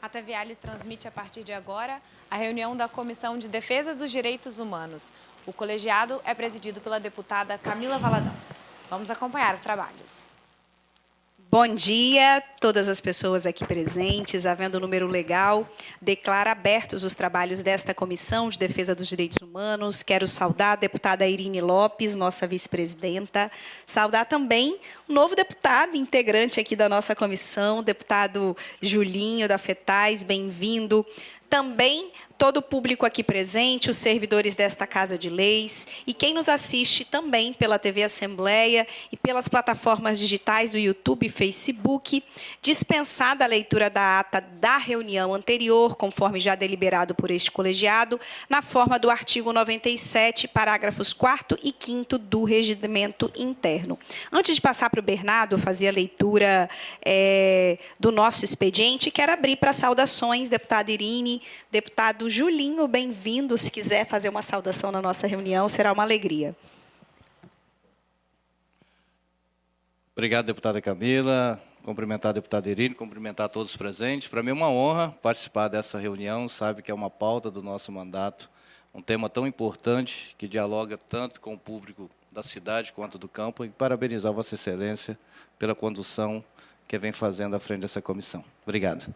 A TV Alice transmite a partir de agora a reunião da Comissão de Defesa dos Direitos Humanos. O colegiado é presidido pela deputada Camila Valadão. Vamos acompanhar os trabalhos. Bom dia a todas as pessoas aqui presentes. Havendo número legal, declaro abertos os trabalhos desta Comissão de Defesa dos Direitos Humanos. Quero saudar a deputada Irine Lopes, nossa vice-presidenta. Saudar também o novo deputado, integrante aqui da nossa comissão, o deputado Julinho, da FETAIS, bem-vindo. Também todo o público aqui presente, os servidores desta Casa de Leis e quem nos assiste também pela TV Assembleia e pelas plataformas digitais do YouTube e Facebook, dispensada a leitura da ata da reunião anterior, conforme já deliberado por este colegiado, na forma do artigo 97, parágrafos 4º e 5º do Regimento Interno. Antes de passar para o Bernardo fazer a leitura do nosso expediente, quero abrir para saudações, deputada Irine, deputado Julinho, bem-vindo. Se quiser fazer uma saudação na nossa reunião, será uma alegria. Obrigado, deputada Camila. Cumprimentar a deputada Irine, cumprimentar todos os presentes. Para mim é uma honra participar dessa reunião. Sabe que é uma pauta do nosso mandato, um tema tão importante que dialoga tanto com o público da cidade quanto do campo. E parabenizar Vossa Excelência pela condução que vem fazendo à frente dessa comissão. Obrigado.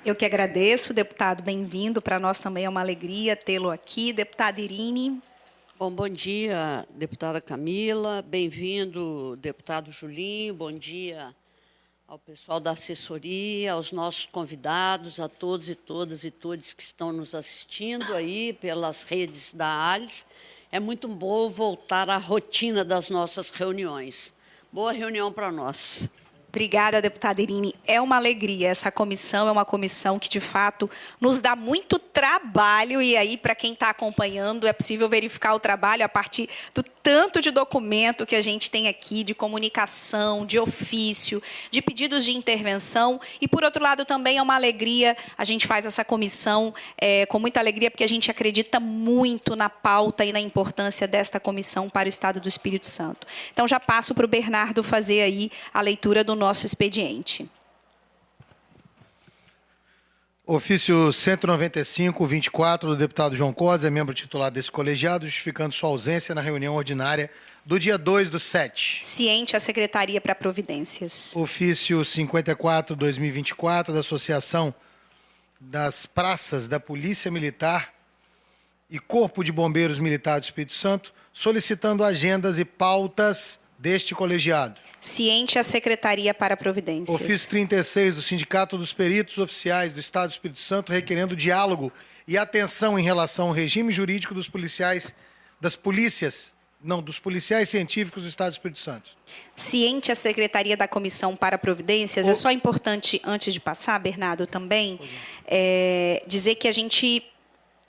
Eu que agradeço, deputado, bem-vindo. Para nós também é uma alegria tê-lo aqui. Deputada Irine. Bom dia, deputada Camila. Bem-vindo, deputado Julinho. Bom dia ao pessoal da assessoria, aos nossos convidados, a todos e todas e todos que estão nos assistindo aí pelas redes da Alice. É muito bom voltar à rotina das nossas reuniões. Boa reunião para nós. Obrigada, deputada Irine. É uma alegria. Essa comissão é uma comissão que, de fato, nos dá muito trabalho. E aí, para quem está acompanhando, é possível verificar o trabalho a partir do tanto de documento que a gente tem aqui, de comunicação, de ofício, de pedidos de intervenção. E, por outro lado, também é uma alegria. A gente faz essa comissão com muita alegria, porque a gente acredita muito na pauta e na importância desta comissão para o Estado do Espírito Santo. Então, já passo para o Bernardo fazer aí a leitura do nosso expediente. Ofício 195-24 do deputado João Cosa, membro titular desse colegiado, justificando sua ausência na reunião ordinária do dia 2/7. Ciente a Secretaria para Providências. Ofício 54-2024 da Associação das Praças da Polícia Militar e Corpo de Bombeiros Militar do Espírito Santo, solicitando agendas e pautas deste colegiado. Ciente a Secretaria para Providências. Ofício 36 do Sindicato dos Peritos Oficiais do Estado do Espírito Santo, requerendo diálogo e atenção em relação ao regime jurídico dos policiais, dos policiais científicos do Estado do Espírito Santo. Ciente a Secretaria da Comissão para Providências, é só importante, antes de passar, Bernardo, também, dizer que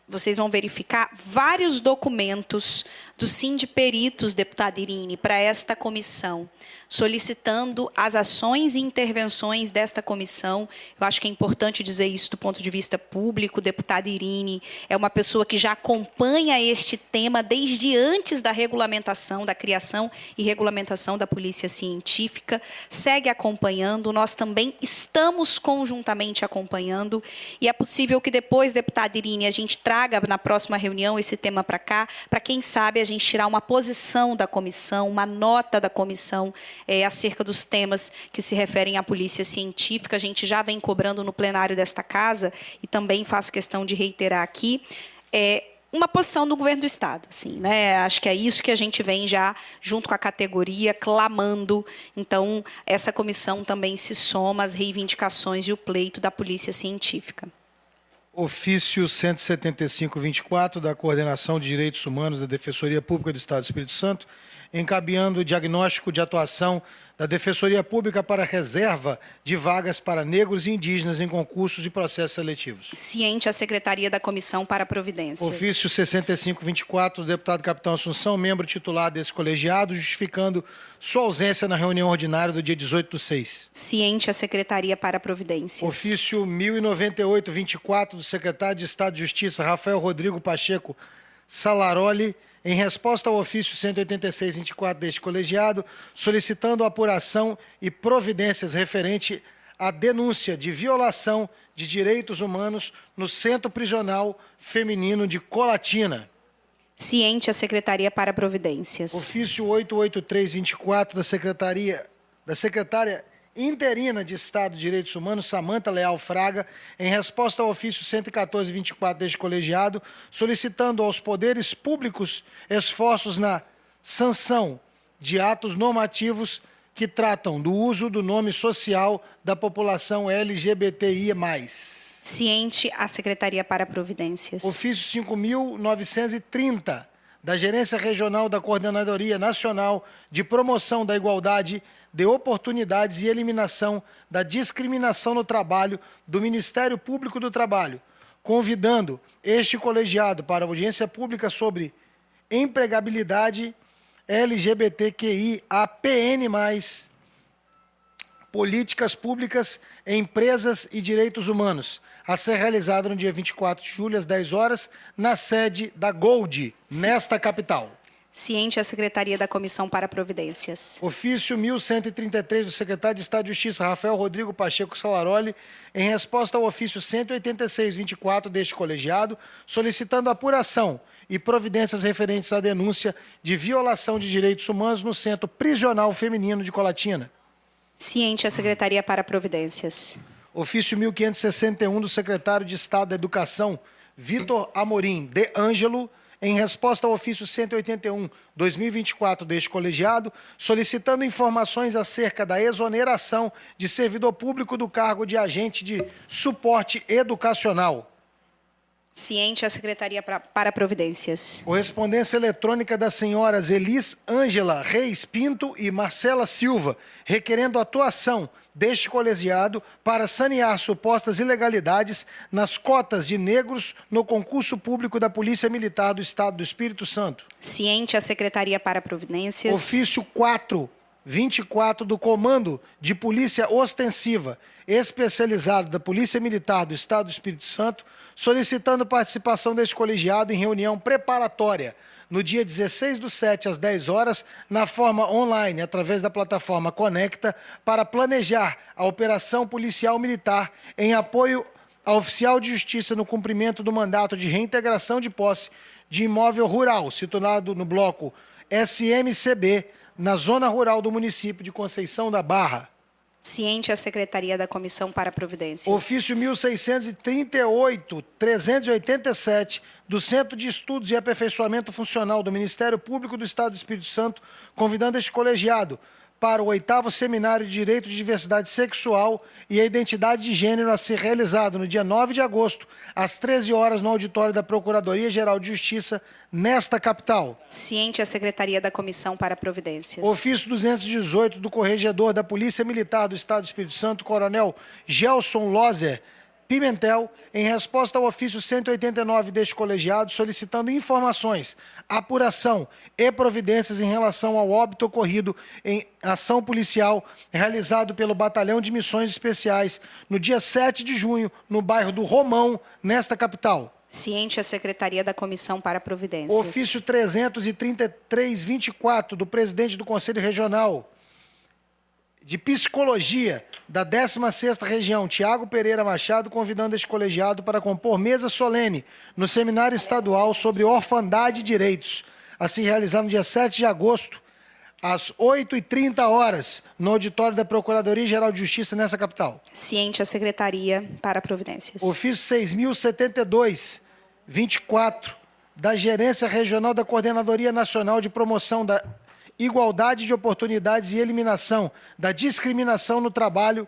vocês vão verificar vários documentos do Sindiperitos, deputada Irine, para esta comissão, solicitando as ações e intervenções desta comissão. Eu acho que é importante dizer isso do ponto de vista público. Deputada Irine é uma pessoa que já acompanha este tema desde antes da regulamentação, da criação e regulamentação da Polícia Científica, segue acompanhando, nós também estamos conjuntamente acompanhando, e é possível que depois, deputada Irine, a gente traga na próxima reunião esse tema para cá, para quem sabe a gente tirar uma posição da comissão, uma nota da comissão acerca dos temas que se referem à polícia científica. A gente já vem cobrando no plenário desta casa e também faço questão de reiterar aqui uma posição do governo do Estado. Assim, né? Acho que é isso que a gente vem já, junto com a categoria, clamando. Então, essa comissão também se soma às reivindicações e o pleito da polícia científica. Ofício 175-24 da Coordenação de Direitos Humanos da Defensoria Pública do Estado do Espírito Santo, encaminhando o diagnóstico de atuação da Defensoria Pública para reserva de vagas para negros e indígenas em concursos e processos seletivos. Ciente a Secretaria da Comissão para Providências. Ofício 65-24 do deputado Capitão Assunção, membro titular desse colegiado, justificando sua ausência na reunião ordinária do dia 18/6. Ciente a Secretaria para Providências. Ofício 1098-24 do secretário de Estado de Justiça, Rafael Rodrigo Pacheco Salaroli, em resposta ao ofício 186-24 deste colegiado, solicitando a apuração e providências referente a denúncia de violação de direitos humanos no Centro Prisional Feminino de Colatina. Ciente a Secretaria para Providências. Ofício 88324 da Secretária Interina de Estado de Direitos Humanos, Samanta Leal Fraga, em resposta ao ofício 11424 deste colegiado, solicitando aos poderes públicos esforços na sanção de atos normativos que tratam do uso do nome social da população LGBTI+. Ciente a Secretaria para Providências. Ofício 5.930, da Gerência Regional da Coordenadoria Nacional de Promoção da Igualdade de Oportunidades e Eliminação da Discriminação no Trabalho do Ministério Público do Trabalho, convidando este colegiado para audiência pública sobre empregabilidade LGBTQIAPN+, políticas públicas, empresas e direitos humanos, a ser realizado no dia 24 de julho, às 10 horas, na sede da Gold, nesta capital. Ciente a Secretaria da Comissão para Providências. Ofício 1133 do secretário de Estado de Justiça, Rafael Rodrigo Pacheco Salaroli, em resposta ao ofício 18624 deste colegiado, solicitando apuração e providências referentes à denúncia de violação de direitos humanos no Centro Prisional Feminino de Colatina. Ciente a Secretaria para Providências. Ofício 1561 do secretário de Estado da Educação, Vitor Amorim de Ângelo, em resposta ao ofício 181/2024 deste colegiado, solicitando informações acerca da exoneração de servidor público do cargo de agente de suporte educacional. Ciente a Secretaria para Providências. Correspondência eletrônica das senhoras Elis Ângela Reis Pinto e Marcela Silva, requerendo atuação deste colegiado para sanear supostas ilegalidades nas cotas de negros no concurso público da Polícia Militar do Estado do Espírito Santo. Ciente a Secretaria para Providências. Ofício 424 do Comando de Polícia Ostensiva Especializado da Polícia Militar do Estado do Espírito Santo, solicitando participação deste colegiado em reunião preparatória no dia 16/7, às 10 horas, na forma online, através da plataforma Conecta, para planejar a operação policial militar em apoio ao oficial de justiça no cumprimento do mandato de reintegração de posse de imóvel rural, situado no bloco SMCB, na zona rural do município de Conceição da Barra. Ciente a Secretaria da Comissão para Providências. Ofício 1638-387, do Centro de Estudos e Aperfeiçoamento Funcional do Ministério Público do Estado do Espírito Santo, convidando este colegiado para o 8º Seminário de Direito de Diversidade Sexual e a Identidade de Gênero a ser realizado no dia 9 de agosto, às 13 horas, no auditório da Procuradoria-Geral de Justiça, nesta capital. Ciente a Secretaria da Comissão para Providências. Ofício 218 do Corregedor da Polícia Militar do Estado do Espírito Santo, Coronel Gelson Lozer Pimentel, em resposta ao ofício 189 deste colegiado, solicitando informações, apuração e providências em relação ao óbito ocorrido em ação policial realizado pelo Batalhão de Missões Especiais no dia 7 de junho, no bairro do Romão, nesta capital. Ciente a Secretaria da Comissão para Providências. Ofício 333-24 do presidente do Conselho Regional de Psicologia da 16ª Região, Tiago Pereira Machado, convidando este colegiado para compor mesa solene no Seminário Estadual sobre Orfandade e Direitos, a se realizar no dia 7 de agosto, às 8h30, no auditório da Procuradoria-Geral de Justiça, nessa capital. Ciente a Secretaria para Providências. Ofício 6.072-24, da Gerência Regional da Coordenadoria Nacional de Promoção da Igualdade de Oportunidades e Eliminação da Discriminação no Trabalho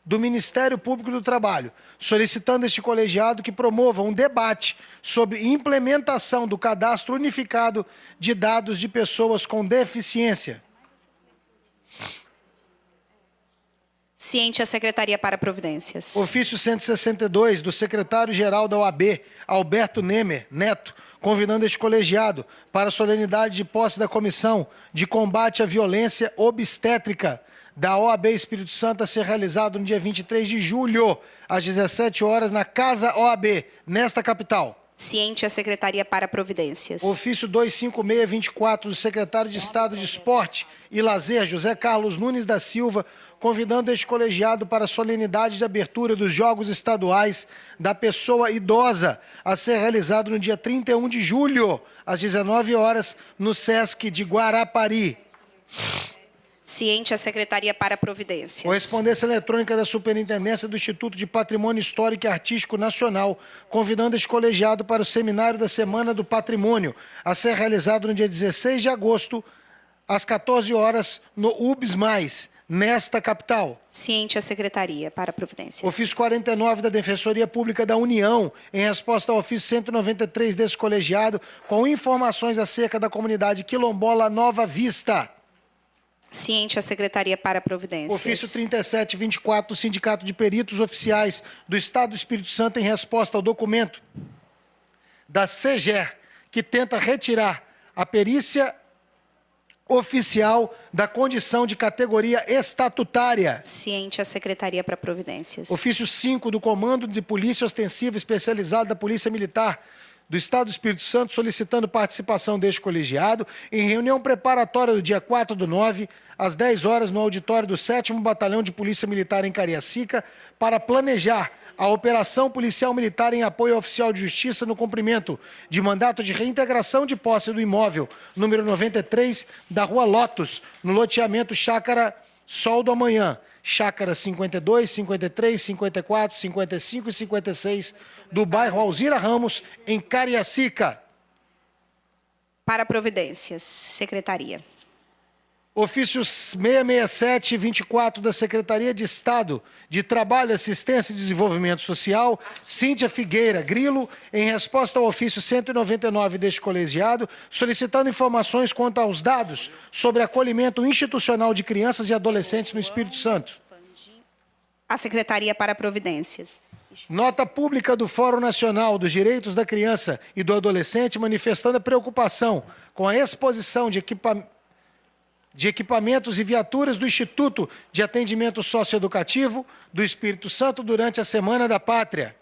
do Ministério Público do Trabalho, solicitando este colegiado que promova um debate sobre implementação do Cadastro Unificado de Dados de Pessoas com Deficiência. Ciente a Secretaria para Providências. Ofício 162, do secretário-geral da OAB, Alberto Nemer Neto, convidando este colegiado para a solenidade de posse da Comissão de Combate à Violência Obstétrica da OAB Espírito Santo a ser realizado no dia 23 de julho, às 17 horas, na Casa OAB, nesta capital. Ciente a Secretaria para Providências. Ofício 25624 do secretário de Estado de Esporte e Lazer, José Carlos Nunes da Silva, convidando este colegiado para a solenidade de abertura dos Jogos Estaduais da Pessoa Idosa, a ser realizado no dia 31 de julho, às 19 horas, no SESC de Guarapari. Ciente a Secretaria para Providências. Correspondência eletrônica da Superintendência do Instituto de Patrimônio Histórico e Artístico Nacional, convidando este colegiado para o Seminário da Semana do Patrimônio, a ser realizado no dia 16 de agosto, às 14 horas, no UBS+, nesta capital. Ciente a Secretaria para Providências. Ofício 49 da Defensoria Pública da União, em resposta ao ofício 193 desse colegiado, com informações acerca da comunidade quilombola Nova Vista. Ciente a Secretaria para Providências. Ofício 3724 do Sindicato de Peritos Oficiais do Estado do Espírito Santo, em resposta ao documento da SEGER, que tenta retirar a perícia oficial da condição de categoria estatutária. Ciente a Secretaria para Providências. Ofício 5 do Comando de Polícia Ostensiva Especializada da Polícia Militar do Estado do Espírito Santo, solicitando participação deste colegiado em reunião preparatória do dia 4/9, às 10 horas, no auditório do 7º Batalhão de Polícia Militar em Cariacica, para planejar a operação policial militar em apoio ao oficial de justiça no cumprimento de mandato de reintegração de posse do imóvel número 93 da Rua Lotus, no loteamento Chácara Sol do Amanhã, Chácara 52, 53, 54, 55 e 56, do bairro Alzira Ramos, em Cariacica. Para Providências, Secretaria. Ofício 667-24 da Secretaria de Estado de Trabalho, Assistência e Desenvolvimento Social, Cíntia Figueira Grilo, em resposta ao ofício 199 deste colegiado, solicitando informações quanto aos dados sobre acolhimento institucional de crianças e adolescentes no Espírito Santo. A Secretaria para Providências. Nota pública do Fórum Nacional dos Direitos da Criança e do Adolescente, manifestando a preocupação com a exposição de equipamentos e viaturas do Instituto de Atendimento Socioeducativo do Espírito Santo durante a Semana da Pátria.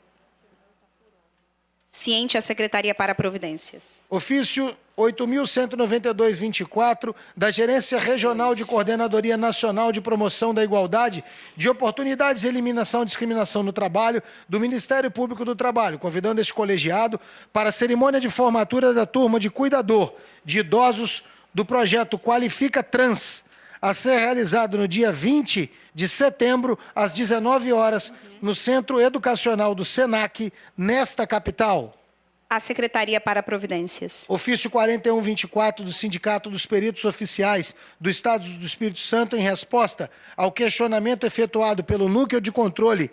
Ciente a Secretaria para Providências. Ofício 8.192-24 da Gerência Regional de Coordenadoria Nacional de Promoção da Igualdade de Oportunidades e Eliminação de Discriminação no Trabalho do Ministério Público do Trabalho, convidando este colegiado para a cerimônia de formatura da turma de cuidador de idosos do projeto Qualifica Trans, a ser realizado no dia 20 de setembro, às 19 horas, no Centro Educacional do SENAC, nesta capital. A Secretaria para Providências. Ofício 4124 do Sindicato dos Peritos Oficiais do Estado do Espírito Santo, em resposta ao questionamento efetuado pelo Núcleo de Controle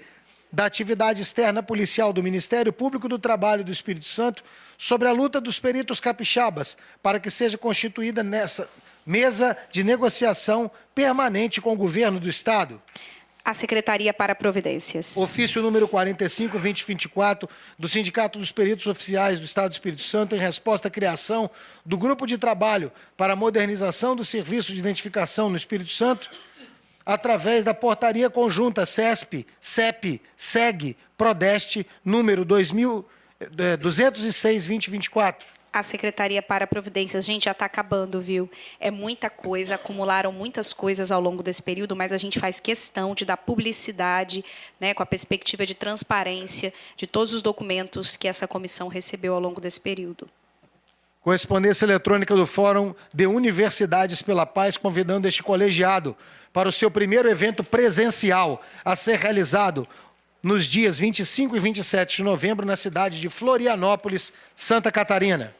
da Atividade Externa Policial do Ministério Público do Trabalho do Espírito Santo sobre a luta dos peritos capixabas para que seja constituída nessa mesa de negociação permanente com o governo do Estado. A Secretaria para Providências. Ofício número 45-2024 do Sindicato dos Peritos Oficiais do Estado do Espírito Santo, em resposta à criação do Grupo de Trabalho para a Modernização do Serviço de Identificação no Espírito Santo, através da Portaria Conjunta CESP, CEP, SEG, PRODEST, número 206-2024. A Secretaria para Providências. Gente, já está acabando, viu? É muita coisa, acumularam muitas coisas ao longo desse período, mas a gente faz questão de dar publicidade, né, com a perspectiva de transparência de todos os documentos que essa comissão recebeu ao longo desse período. Correspondência eletrônica do Fórum de Universidades pela Paz, convidando este colegiado para o seu primeiro evento presencial a ser realizado nos dias 25 e 27 de novembro na cidade de Florianópolis, Santa Catarina.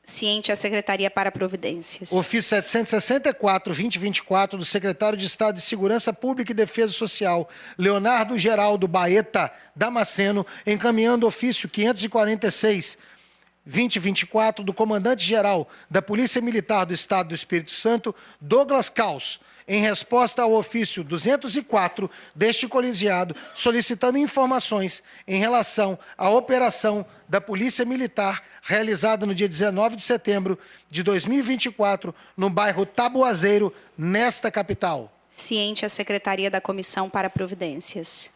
Ciente a Secretaria para Providências. Ofício 764-2024 do Secretário de Estado de Segurança Pública e Defesa Social, Leonardo Geraldo Baeta Damasceno, encaminhando ofício 546-2024 do Comandante-Geral da Polícia Militar do Estado do Espírito Santo, Douglas Caus, em resposta ao ofício 204 deste colegiado, solicitando informações em relação à operação da Polícia Militar realizada no dia 19 de setembro de 2024, no bairro Taboazeiro, nesta capital. Ciente a Secretaria da Comissão para Providências.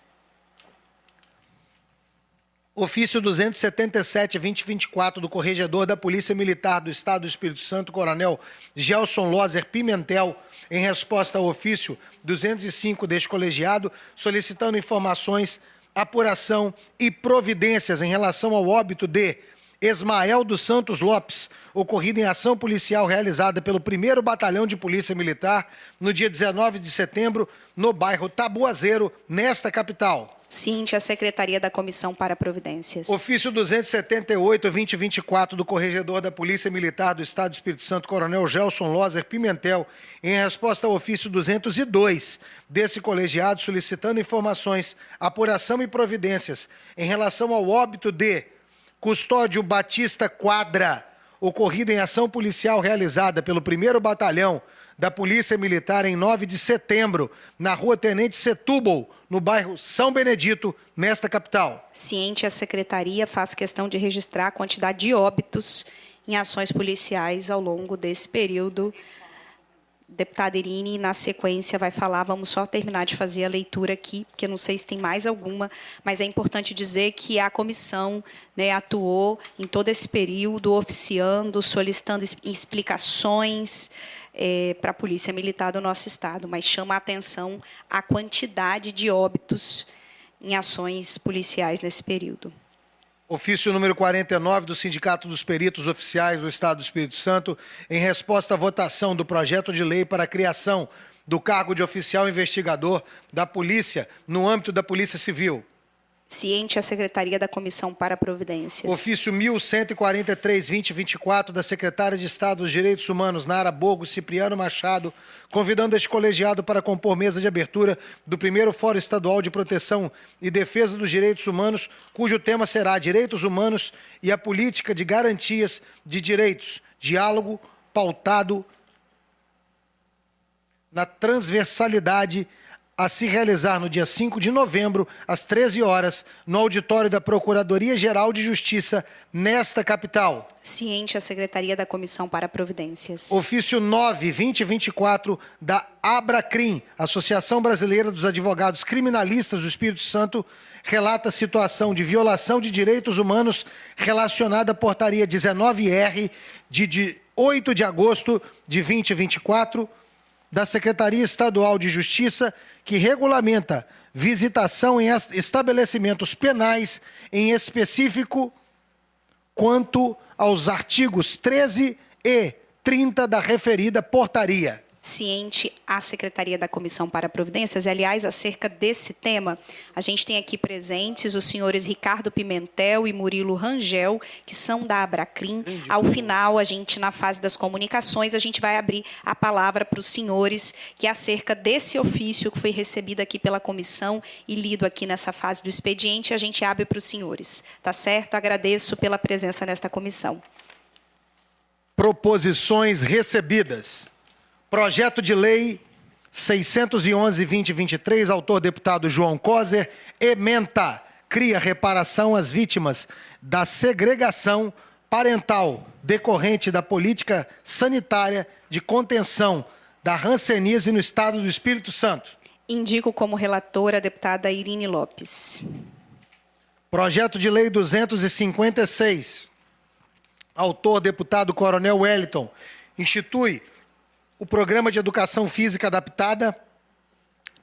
Ofício 277-2024 do Corregedor da Polícia Militar do Estado do Espírito Santo, Coronel Gelson Lozer Pimentel, em resposta ao ofício 205 deste colegiado, solicitando informações, apuração e providências em relação ao óbito de Esmael dos Santos Lopes, ocorrido em ação policial realizada pelo 1º Batalhão de Polícia Militar no dia 19 de setembro, no bairro Tabuazeiro, nesta capital. Ciente a Secretaria da Comissão para Providências. Ofício 278-2024 do Corregedor da Polícia Militar do Estado do Espírito Santo, Coronel Gelson Lozer Pimentel, em resposta ao ofício 202 desse colegiado, solicitando informações, apuração e providências em relação ao óbito de Custódio Batista Quadra, ocorrido em ação policial realizada pelo 1º Batalhão da Polícia Militar em 9 de setembro, na rua Tenente Setúbal, no bairro São Benedito, nesta capital. Ciente a Secretaria faz questão de registrar a quantidade de óbitos em ações policiais ao longo desse período. Deputada Irine, na sequência, vai falar, vamos só terminar de fazer a leitura aqui, porque eu não sei se tem mais alguma, mas é importante dizer que a comissão, né, atuou em todo esse período, oficiando, solicitando explicações para a Polícia Militar do nosso Estado, mas chama a atenção a quantidade de óbitos em ações policiais nesse período. Ofício número 49 do Sindicato dos Peritos Oficiais do Estado do Espírito Santo, em resposta à votação do projeto de lei para a criação do cargo de oficial investigador da Polícia no âmbito da Polícia Civil. Ciente a Secretaria da Comissão para Providências. Ofício 1143-2024 da Secretária de Estado dos Direitos Humanos, Nara Bogo Cipriano Machado, convidando este colegiado para compor mesa de abertura do 1º Fórum Estadual de Proteção e Defesa dos Direitos Humanos, cujo tema será Direitos Humanos e a Política de Garantias de Direitos, diálogo pautado na transversalidade, a se realizar no dia 5 de novembro, às 13 horas, no auditório da Procuradoria-Geral de Justiça, nesta capital. Ciente a Secretaria da Comissão para Providências. Ofício 9-2024 da Abracrim, Associação Brasileira dos Advogados Criminalistas do Espírito Santo, relata a situação de violação de direitos humanos relacionada à portaria 19R de 8 de agosto de 2024, da Secretaria Estadual de Justiça, que regulamenta visitação em estabelecimentos penais, em específico quanto aos artigos 13 e 30 da referida portaria. Ciente a Secretaria da Comissão para Providências. Aliás, acerca desse tema, a gente tem aqui presentes os senhores Ricardo Pimentel e Murilo Rangel, que são da Abracrim. Ao final, a gente, na fase das comunicações, a gente vai abrir a palavra para os senhores, que é acerca desse ofício que foi recebido aqui pela comissão e lido aqui nessa fase do expediente, a gente abre para os senhores. Tá certo? Agradeço pela presença nesta comissão. Proposições recebidas. Projeto de Lei 611-2023, autor deputado João Coser, ementa, cria reparação às vítimas da segregação parental decorrente da política sanitária de contenção da hanseníase no Estado do Espírito Santo. Indico como relatora a deputada Irine Lopes. Projeto de Lei 256, autor deputado Coronel Wellington, institui o Programa de Educação Física Adaptada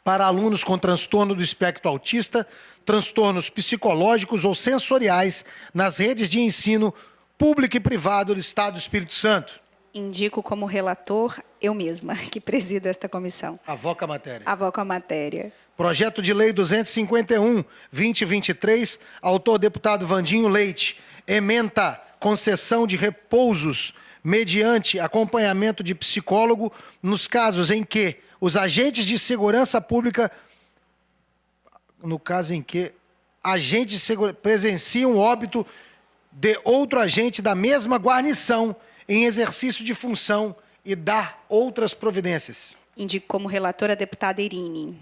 para alunos com transtorno do espectro autista, transtornos psicológicos ou sensoriais nas redes de ensino público e privado do Estado do Espírito Santo. Indico como relator eu mesma, que presido esta comissão. Avoca a matéria. Avoco a matéria. Projeto de Lei 251-2023, autor deputado Vandinho Leite, ementa concessão de repousos mediante acompanhamento de psicólogo nos casos em que os agentes de segurança pública, agentes de segurança presenciam óbito de outro agente da mesma guarnição em exercício de função e dar outras providências. Indico como relatora a deputada Irine.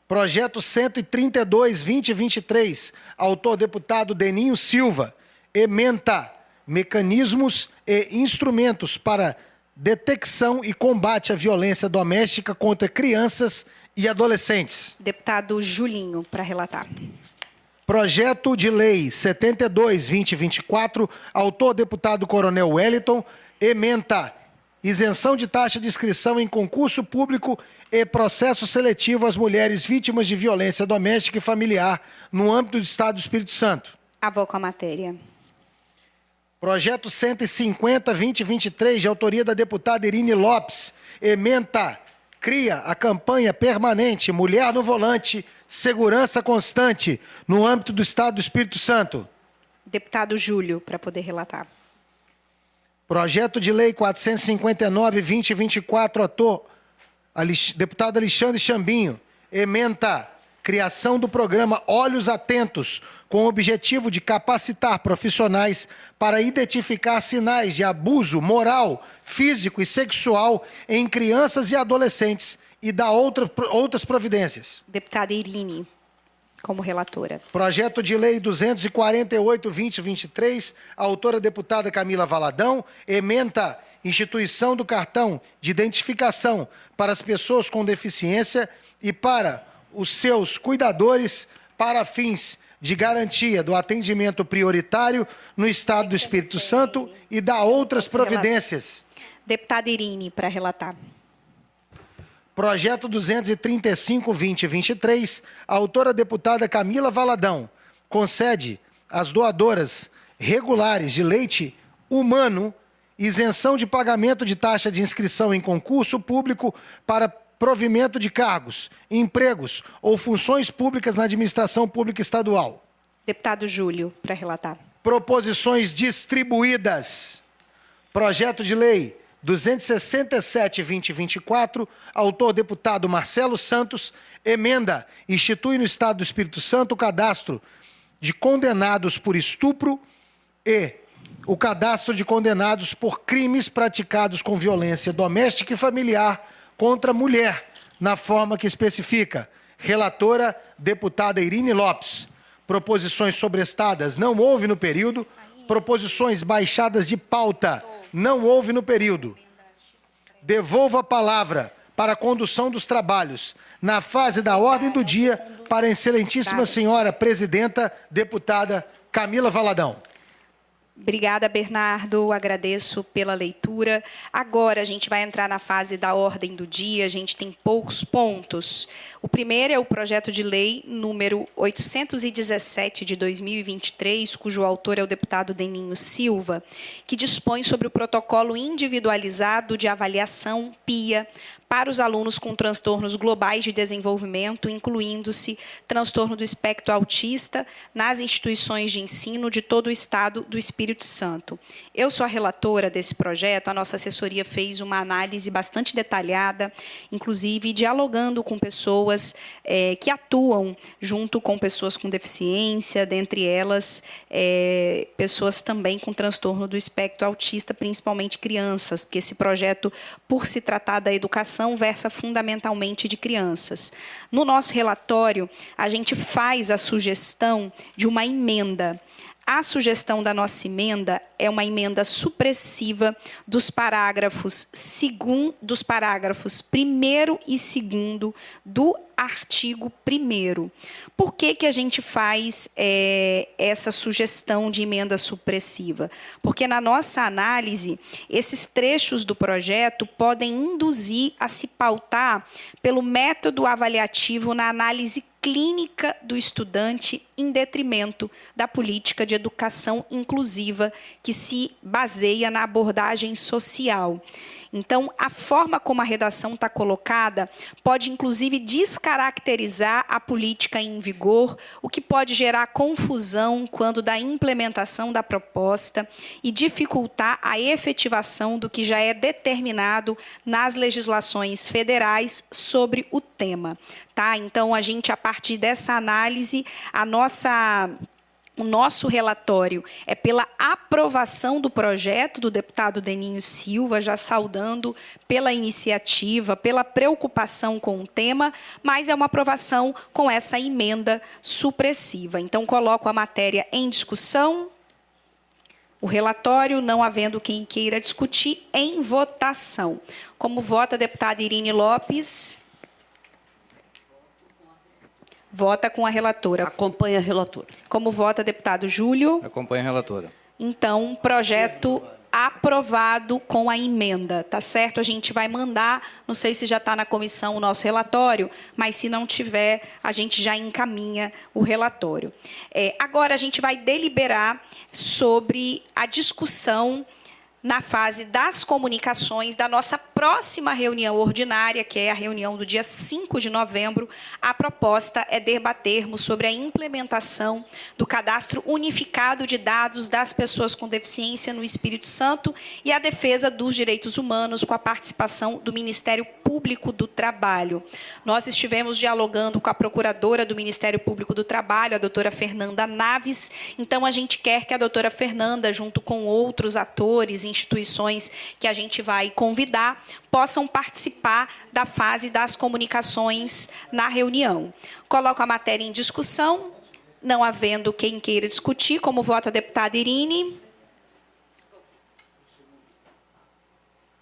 Projeto 132-2023, autor deputado Deninho Silva, ementa mecanismos e instrumentos para detecção e combate à violência doméstica contra crianças e adolescentes. Deputado Julinho, para relatar. Projeto de Lei 72/2024, autor deputado Coronel Wellington, ementa isenção de taxa de inscrição em concurso público e processo seletivo às mulheres vítimas de violência doméstica e familiar no âmbito do Estado do Espírito Santo. Avoco a matéria. Projeto 150/2023, de autoria da deputada Irine Lopes, ementa, cria a campanha permanente Mulher no Volante, Segurança Constante, no âmbito do Estado do Espírito Santo. Deputado Júlio, para poder relatar. Projeto de Lei 459/2024, autor deputado Alexandre Chambinho, ementa criação do programa Olhos Atentos, com o objetivo de capacitar profissionais para identificar sinais de abuso moral, físico e sexual em crianças e adolescentes e dar outras providências. Deputada Irine, como relatora. Projeto de Lei 248/2023, a autora deputada Camila Valadão, ementa instituição do cartão de identificação para as pessoas com deficiência e para os seus cuidadores para fins de garantia do atendimento prioritário no Estado do Espírito Santo e dá outras providências. Deputada Irine, para relatar. Projeto 235/2023, a autora deputada Camila Valadão, concede às doadoras regulares de leite humano isenção de pagamento de taxa de inscrição em concurso público para provimento de cargos, empregos ou funções públicas na administração pública estadual. Deputado Júlio, para relatar. Proposições distribuídas. Projeto de Lei 267/2024, autor deputado Marcelo Santos, emenda, institui no Estado do Espírito Santo o cadastro de condenados por estupro e o cadastro de condenados por crimes praticados com violência doméstica e familiar contra a mulher, na forma que especifica. Relatora, deputada Irine Lopes. Proposições sobrestadas não houve no período. Proposições baixadas de pauta não houve no período. Devolvo a palavra para a condução dos trabalhos na fase da ordem do dia para a excelentíssima senhora presidenta, deputada Camila Valadão. Obrigada, Bernardo. Agradeço pela leitura. Agora a gente vai entrar na fase da ordem do dia. A gente tem poucos pontos. O primeiro é o projeto de lei número 817 de 2023, cujo autor é o deputado Deninho Silva, que dispõe sobre o protocolo individualizado de avaliação PIA para os alunos com transtornos globais de desenvolvimento, incluindo-se transtorno do espectro autista, nas instituições de ensino de todo o Estado do Espírito Santo. Eu sou a relatora desse projeto, a nossa assessoria fez uma análise bastante detalhada, inclusive dialogando com pessoas que atuam junto com pessoas com deficiência, dentre elas pessoas também com transtorno do espectro autista, principalmente crianças, porque esse projeto, por se tratar da educação, versa fundamentalmente de crianças. No nosso relatório, a gente faz a sugestão de uma emenda. A sugestão da nossa emenda é uma emenda supressiva dos parágrafos 1º e 2º do artigo 1º. Por que a gente faz essa sugestão de emenda supressiva? Porque, na nossa análise, esses trechos do projeto podem induzir a se pautar pelo método avaliativo na análise clínica do estudante em detrimento da política de educação inclusiva que se baseia na abordagem social. Então, a forma como a redação está colocada pode, inclusive, descaracterizar a política em vigor, o que pode gerar confusão quando da implementação da proposta e dificultar a efetivação do que já é determinado nas legislações federais sobre o tema. Tá? Então, a gente, a partir dessa análise, o nosso relatório é pela aprovação do projeto do deputado Deninho Silva, já saudando pela iniciativa, pela preocupação com o tema, mas é uma aprovação com essa emenda supressiva. Então, coloco a matéria em discussão. O relatório, não havendo quem queira discutir, em votação. Como vota a deputada Irine Lopes? Vota com a relatora. Acompanha a relatora. Como vota deputado Júlio? Acompanha a relatora. Então, projeto aprovado com a emenda, tá certo? A gente vai mandar, não sei se já está na comissão o nosso relatório, mas se não tiver, a gente já encaminha o relatório. Agora, a gente vai deliberar sobre a discussão na fase das comunicações da nossa próxima reunião ordinária, que é a reunião do dia 5 de novembro. A proposta é debatermos sobre a implementação do Cadastro Unificado de Dados das Pessoas com Deficiência no Espírito Santo e a defesa dos direitos humanos com a participação do Ministério Público do Trabalho. Nós estivemos dialogando com a procuradora do Ministério Público do Trabalho, a doutora Fernanda Naves. Então, a gente quer que a doutora Fernanda, junto com outros atores, instituições que a gente vai convidar, possam participar da fase das comunicações na reunião. Coloco a matéria em discussão, não havendo quem queira discutir. Como vota a deputada Irine?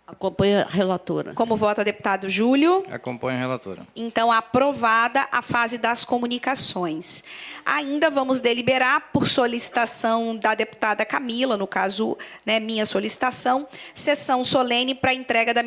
Acompanha a relatora. Como vota deputado Júlio? Acompanha a relatora. Então, aprovada a fase das comunicações. Ainda vamos deliberar, por solicitação da deputada Camila, no caso, né, minha solicitação, sessão solene para entrega da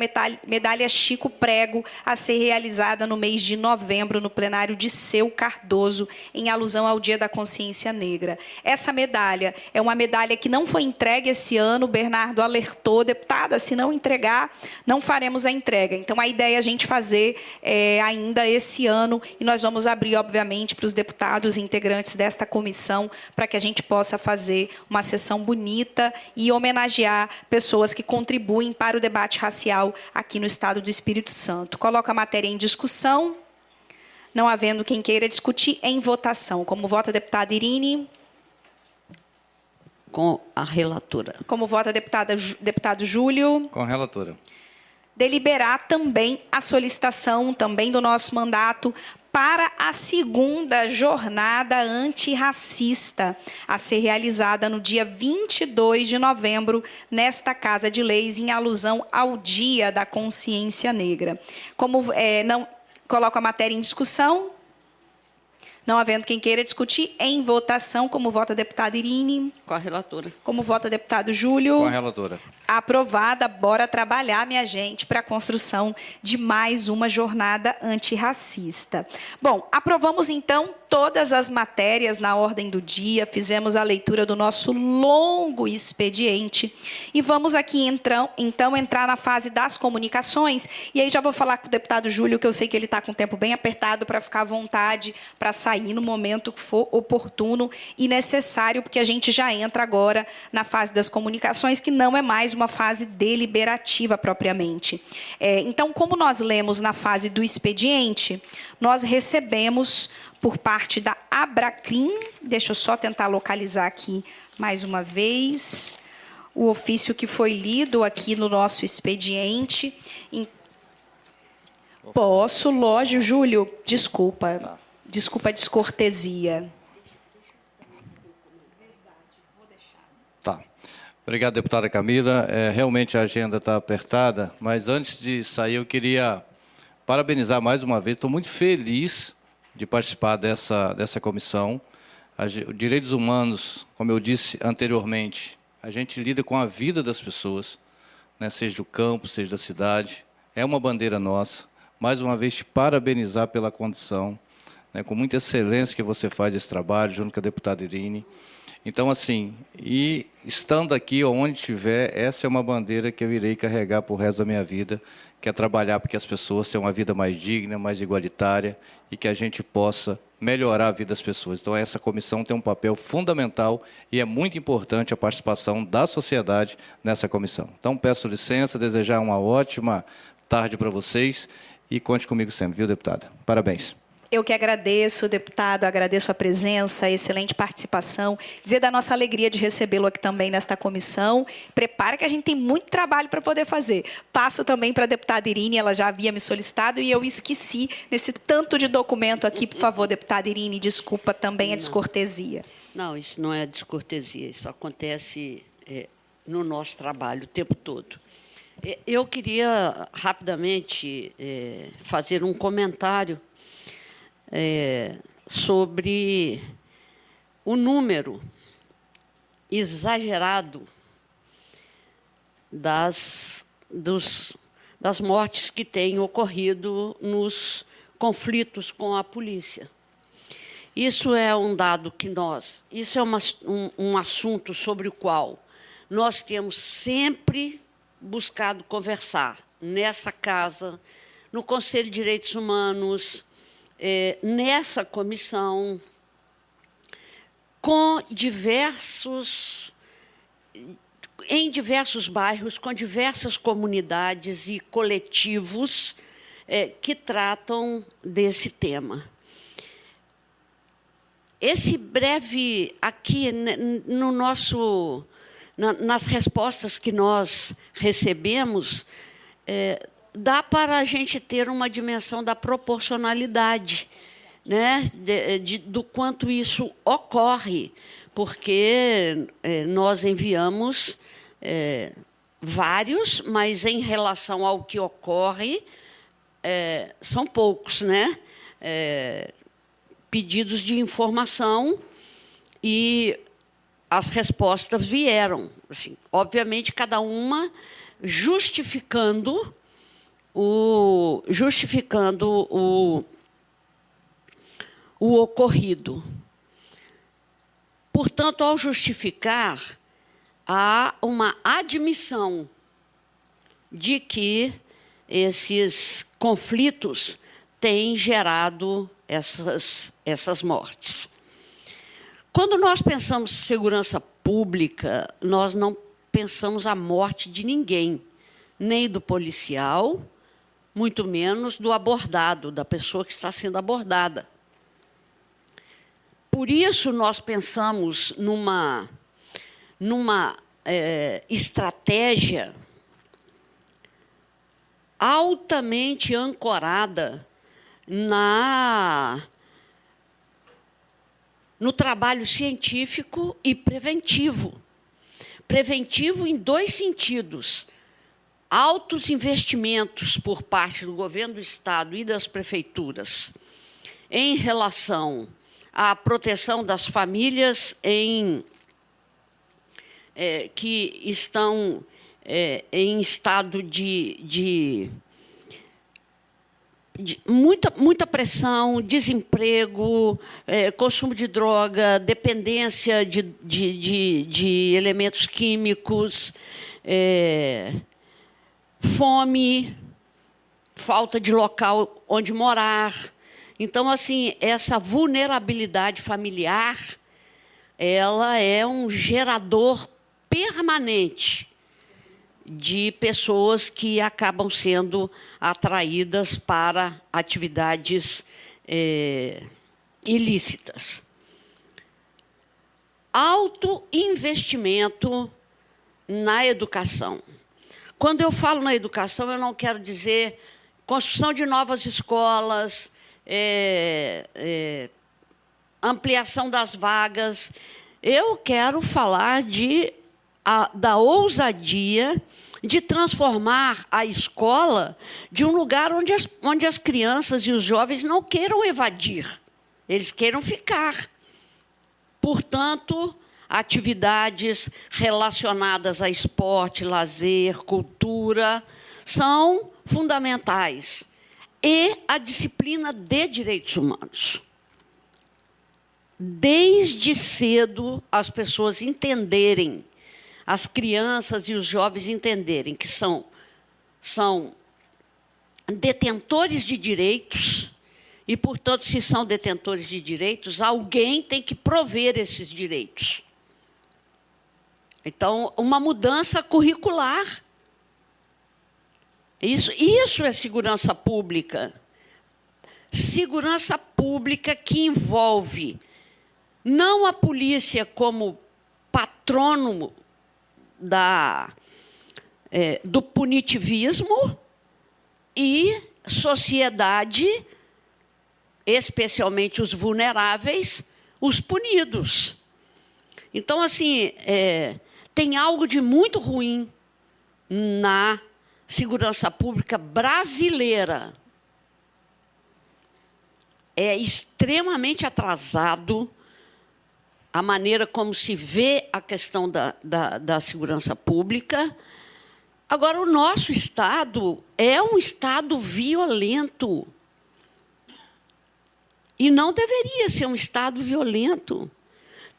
medalha Chico Prego, a ser realizada no mês de novembro, no plenário de Seu Cardoso, em alusão ao Dia da Consciência Negra. Essa medalha é uma medalha que não foi entregue esse ano, o Bernardo alertou, deputada, se não entregar, não faremos a entrega. Então, a ideia é a gente fazer ainda esse ano, e nós vamos abrir, obviamente, para os deputados integrantes desta comissão, para que a gente possa fazer uma sessão bonita e homenagear pessoas que contribuem para o debate racial aqui no Estado do Espírito Santo. Coloco a matéria em discussão. Não havendo quem queira discutir, em votação. Como vota a deputada Irine? Com a relatora. Como vota a deputado Júlio? Com a relatora. Deliberar também a solicitação também do nosso mandato para a segunda jornada antirracista, a ser realizada no dia 22 de novembro, nesta Casa de Leis, em alusão ao Dia da Consciência Negra. Como não coloco a matéria em discussão, não havendo quem queira discutir, em votação, como vota a deputada Irine? Com a relatora. Como vota o deputado Júlio? Com a relatora. Aprovada. Bora trabalhar, minha gente, para a construção de mais uma jornada antirracista. Bom, aprovamos, então, todas as matérias na ordem do dia, fizemos a leitura do nosso longo expediente e vamos aqui, então, entrar na fase das comunicações. E aí já vou falar com o deputado Júlio, que eu sei que ele está com o tempo bem apertado, para ficar à vontade, para sair no momento que for oportuno e necessário, porque a gente já entra agora na fase das comunicações, que não é mais uma fase deliberativa propriamente. Então, como nós lemos na fase do expediente, nós recebemos por parte da Abracrim, deixa eu só tentar localizar aqui mais uma vez, o ofício que foi lido aqui no nosso expediente. Posso, lógico, Júlio, desculpa. Desculpa a descortesia. Tá. Obrigado, deputada Camila. Realmente a agenda está apertada, mas antes de sair eu queria parabenizar mais uma vez. Estou muito feliz de participar dessa comissão. Direitos humanos, como eu disse anteriormente, a gente lida com a vida das pessoas, né, seja do campo, seja da cidade. É uma bandeira nossa. Mais uma vez, te parabenizar pela condição, né, com muita excelência que você faz esse trabalho, junto com a deputada Irine. Então, assim, e estando aqui, onde estiver, essa é uma bandeira que eu irei carregar por resto da minha vida, que é trabalhar para que as pessoas tenham uma vida mais digna, mais igualitária, e que a gente possa melhorar a vida das pessoas. Então, essa comissão tem um papel fundamental e é muito importante a participação da sociedade nessa comissão. Então, peço licença, desejar uma ótima tarde para vocês e conte comigo sempre, viu, deputada? Parabéns. Eu que agradeço, deputado, agradeço a presença, a excelente participação, dizer da nossa alegria de recebê-lo aqui também nesta comissão. Prepara que a gente tem muito trabalho para poder fazer. Passo também para a deputada Irine, ela já havia me solicitado e eu esqueci nesse tanto de documento aqui. Por favor, deputada Irine, desculpa também a descortesia. Não, isso não é descortesia, isso acontece no nosso trabalho o tempo todo. Eu queria rapidamente fazer um comentário sobre o número exagerado das mortes que têm ocorrido nos conflitos com a polícia. Isso é um dado que isso é um assunto sobre o qual nós temos sempre buscado conversar nessa casa, no Conselho de Direitos Humanos, nessa comissão, em diversos bairros, com diversas comunidades e coletivos que tratam desse tema. Esse breve aqui no nas respostas que nós recebemos, dá para a gente ter uma dimensão da proporcionalidade, né, do quanto isso ocorre, porque nós enviamos vários, mas em relação ao que ocorre, são poucos, né? Pedidos de informação, e as respostas vieram, assim, obviamente, cada uma justificando o ocorrido. Portanto, ao justificar, há uma admissão de que esses conflitos têm gerado essas mortes. Quando nós pensamos em segurança pública, nós não pensamos a morte de ninguém, nem do policial, muito menos do abordado, da pessoa que está sendo abordada. Por isso, nós pensamos numa estratégia altamente ancorada no trabalho científico e preventivo. Preventivo em dois sentidos: altos investimentos por parte do governo do Estado e das prefeituras em relação à proteção das famílias que estão em estado de muita pressão, desemprego, consumo de droga, dependência de elementos químicos, fome, falta de local onde morar. Então, assim, essa vulnerabilidade familiar, ela é um gerador permanente de pessoas que acabam sendo atraídas para atividades ilícitas. Alto investimento na educação. Quando eu falo na educação, eu não quero dizer construção de novas escolas, ampliação das vagas. Eu quero falar da ousadia de transformar a escola de um lugar onde as crianças e os jovens não queiram evadir, eles queiram ficar. Portanto, atividades relacionadas a esporte, lazer, cultura, são fundamentais. E a disciplina de direitos humanos. Desde cedo, as pessoas entenderem, as crianças e os jovens entenderem que são detentores de direitos e, portanto, se são detentores de direitos, alguém tem que prover esses direitos. Então, uma mudança curricular. Isso é segurança pública. Segurança pública que envolve não a polícia como patrônomo do punitivismo e sociedade, especialmente os vulneráveis, os punidos. Então, assim, tem algo de muito ruim na segurança pública brasileira. é extremamente atrasado a maneira como se vê a questão da segurança pública. Agora, o nosso Estado é um Estado violento. E não deveria ser um Estado violento.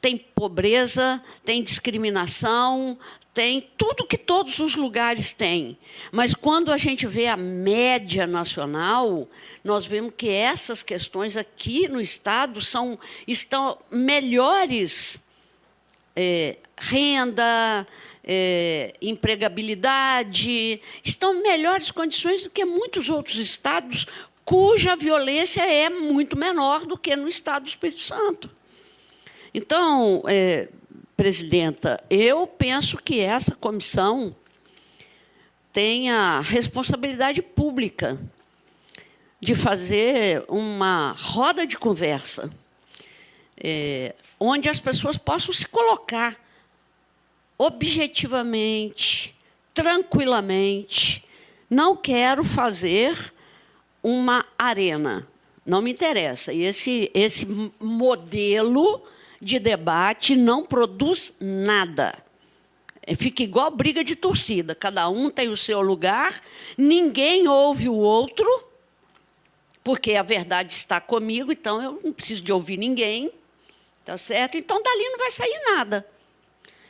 Tem pobreza, tem discriminação, tem tudo que todos os lugares têm. Mas, quando a gente vê a média nacional, nós vemos que essas questões aqui no Estado estão melhores. Renda, empregabilidade, estão em melhores condições do que muitos outros estados, cuja violência é muito menor do que no Estado do Espírito Santo. Então, presidenta, eu penso que essa comissão tem a responsabilidade pública de fazer uma roda de conversa, onde as pessoas possam se colocar objetivamente, tranquilamente. Não quero fazer uma arena, não me interessa. E esse modelo de debate não produz nada. Fica igual briga de torcida, cada um tem o seu lugar, ninguém ouve o outro, porque a verdade está comigo, então eu não preciso de ouvir ninguém, tá certo? Então, dali não vai sair nada.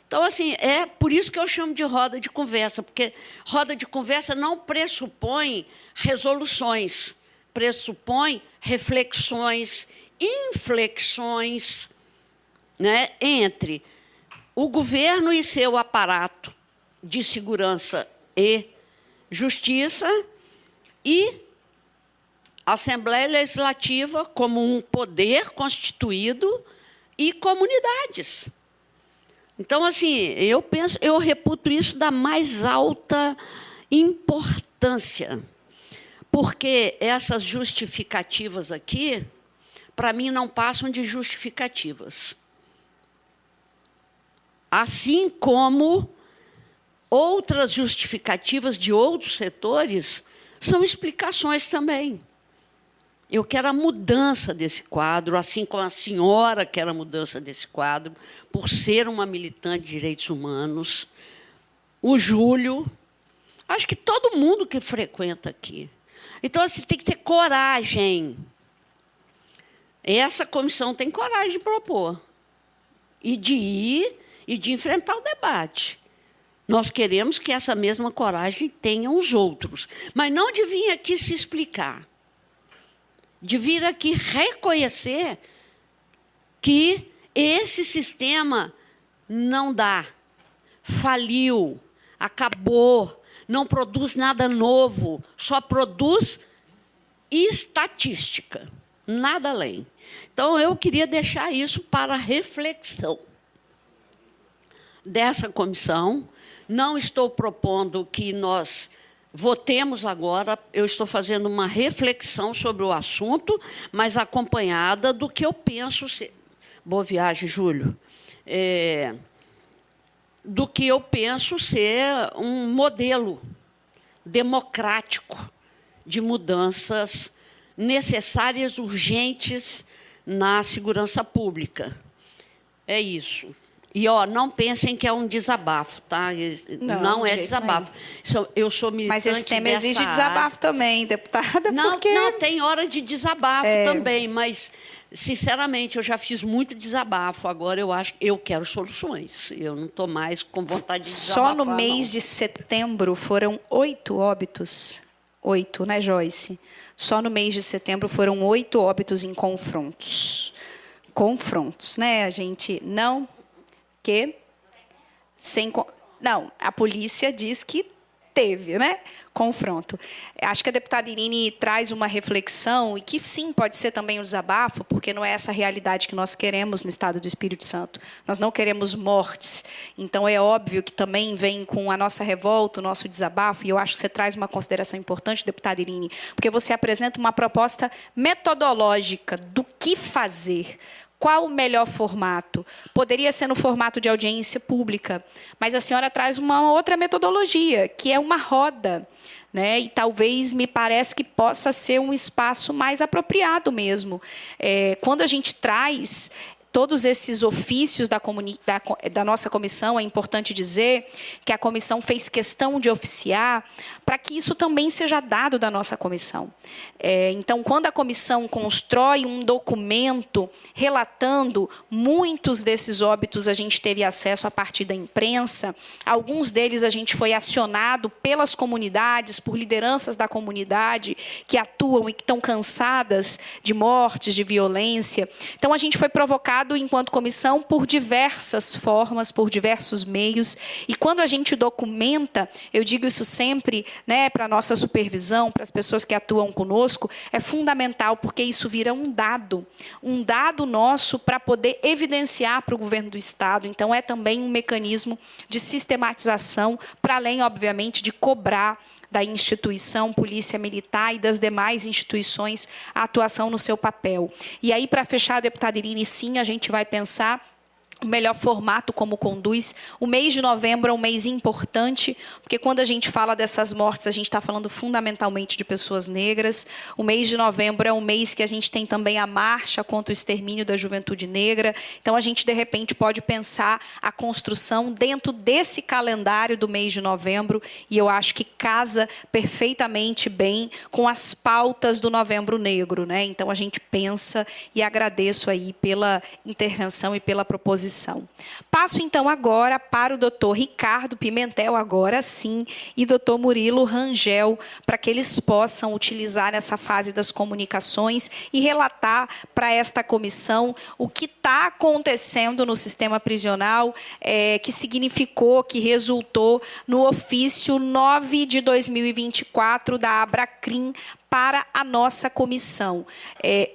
Então, assim, é por isso que eu chamo de roda de conversa, porque roda de conversa não pressupõe resoluções, pressupõe reflexões, inflexões, né, entre o governo e seu aparato de segurança e justiça e a Assembleia Legislativa como um poder constituído e comunidades. Então, assim, eu reputo isso da mais alta importância, porque essas justificativas aqui, para mim, não passam de justificativas. Assim como outras justificativas de outros setores são explicações também. Eu quero a mudança desse quadro, assim como a senhora quer a mudança desse quadro, por ser uma militante de direitos humanos. O Júlio, acho que todo mundo que frequenta aqui. Então, assim, tem que ter coragem. Essa comissão tem coragem de propor. E de ir e de enfrentar o debate. Nós queremos que essa mesma coragem tenham os outros. Mas não de vir aqui se explicar. De vir aqui reconhecer que esse sistema não dá, faliu, acabou, não produz nada novo, só produz estatística, nada além. Então, eu queria deixar isso para reflexão dessa comissão. Não estou propondo que nós votemos agora, eu estou fazendo uma reflexão sobre o assunto, mas acompanhada do que eu penso ser... Boa viagem, Júlio. Do que eu penso ser um modelo democrático de mudanças necessárias, urgentes, na segurança pública. É isso. E, não pensem que é um desabafo, tá? Não é desabafo. Eu sou militante dessa área. Mas esse tema exige desabafo também, deputada. Não, tem hora de desabafo também, mas, sinceramente, eu já fiz muito desabafo. Agora eu quero soluções. Eu não estou mais com vontade de desabafar. Só no mês de setembro foram 8 óbitos. 8, né, Joyce? Só no mês de setembro foram 8 óbitos em confrontos. Confrontos, né? A gente não... Não, a polícia diz que teve, né, confronto. Acho que a deputada Irine traz uma reflexão, e que, sim, pode ser também um desabafo, porque não é essa a realidade que nós queremos no Estado do Espírito Santo. Nós não queremos mortes. Então, é óbvio que também vem com a nossa revolta, o nosso desabafo, e eu acho que você traz uma consideração importante, deputada Irine, porque você apresenta uma proposta metodológica do que fazer. Qual o melhor formato? Poderia ser no formato de audiência pública, mas a senhora traz uma outra metodologia, que é uma roda né? E talvez me parece que possa ser um espaço mais apropriado mesmo. Quando a gente traz todos esses ofícios da nossa comissão, é importante dizer que a comissão fez questão de oficiar para que isso também seja dado da nossa comissão. Então, quando a comissão constrói um documento relatando muitos desses óbitos, a gente teve acesso a partir da imprensa, alguns deles a gente foi acionado pelas comunidades, por lideranças da comunidade que atuam e que estão cansadas de mortes, de violência. Então, a gente foi provocado enquanto comissão por diversas formas, por diversos meios. E quando a gente documenta, eu digo isso sempre, né, para a nossa supervisão, para as pessoas que atuam conosco, é fundamental, porque isso vira um dado nosso para poder evidenciar para o governo do Estado. Então, é também um mecanismo de sistematização, para além, obviamente, de cobrar da instituição Polícia Militar e das demais instituições a atuação no seu papel. E aí, para fechar, deputada Irine, sim, a gente vai pensar o melhor formato como conduz. O mês de novembro é um mês importante, porque quando a gente fala dessas mortes, a gente está falando fundamentalmente de pessoas negras. O mês de novembro é um mês que a gente tem também a marcha contra o extermínio da juventude negra. Então, a gente, de repente, pode pensar a construção dentro desse calendário do mês de novembro, e eu acho que casa perfeitamente bem com as pautas do Novembro Negro, né? Então, a gente pensa e agradeço aí pela intervenção e pela proposição. Passo, então, agora para o doutor Ricardo Pimentel, agora sim, e doutor Murilo Rangel, para que eles possam utilizar essa fase das comunicações e relatar para esta comissão o que está acontecendo no sistema prisional, que significou, que resultou no ofício 9 de 2024 da Abracrim, para a nossa comissão.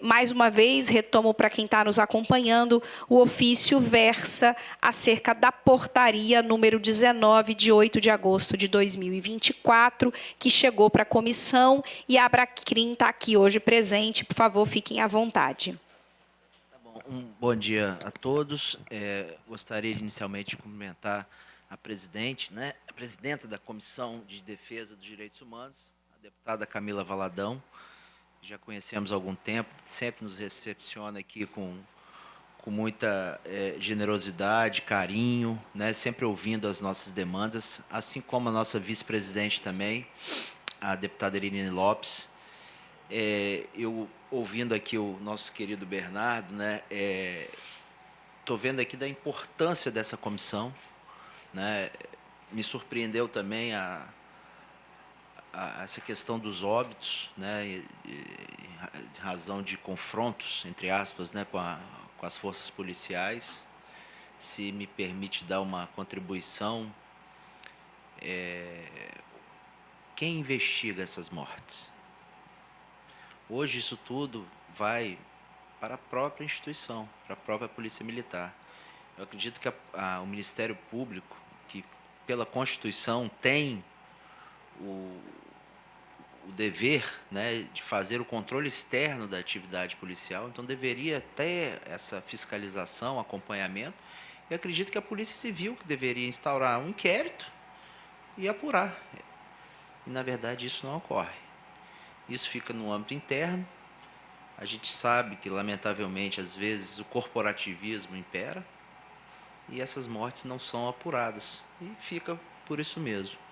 Mais uma vez, retomo para quem está nos acompanhando, o ofício versa acerca da portaria número 19, de 8 de agosto de 2024, que chegou para a comissão, e a Abracrim está aqui hoje presente. Por favor, fiquem à vontade. Tá bom. Bom dia a todos. Gostaria de, inicialmente, de cumprimentar a presidente, né, a presidenta da Comissão de Defesa dos Direitos Humanos, deputada Camila Valadão. Já conhecemos há algum tempo, sempre nos recepciona aqui com muita generosidade, carinho, né, sempre ouvindo as nossas demandas, assim como a nossa vice-presidente também, a deputada Irine Lopes. Eu, ouvindo aqui o nosso querido Bernardo, né, estou vendo aqui da importância dessa comissão, né, me surpreendeu também essa questão dos óbitos, né, em razão de confrontos, entre aspas, né, com as forças policiais. Se me permite dar uma contribuição, quem investiga essas mortes? Hoje isso tudo vai para a própria instituição, para a própria Polícia Militar. Eu acredito que o Ministério Público, que pela Constituição tem o dever, né, de fazer o controle externo da atividade policial, então deveria ter essa fiscalização, acompanhamento, e acredito que a Polícia Civil que deveria instaurar um inquérito e apurar. E, na verdade, isso não ocorre. Isso fica no âmbito interno. A gente sabe que, lamentavelmente, às vezes o corporativismo impera e essas mortes não são apuradas, e fica por isso mesmo.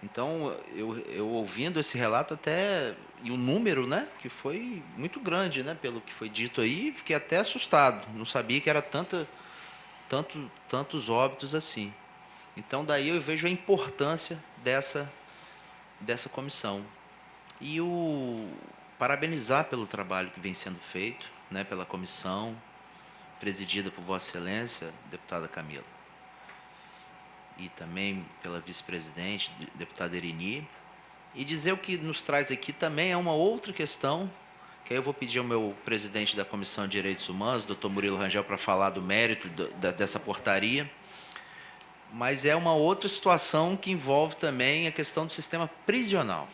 Então, eu ouvindo esse relato até, e o número, né, que foi muito grande, né, pelo que foi dito aí, fiquei até assustado, não sabia que era tantos óbitos assim. Então, daí eu vejo a importância dessa comissão. E parabenizar pelo trabalho que vem sendo feito, né, pela comissão, presidida por Vossa Excelência, deputada Camila, e também pela vice-presidente, deputada Irine, e dizer o que nos traz aqui também é uma outra questão, que aí eu vou pedir ao meu presidente da Comissão de Direitos Humanos, doutor Murilo Rangel, para falar do mérito dessa portaria, mas é uma outra situação que envolve também a questão do sistema prisional,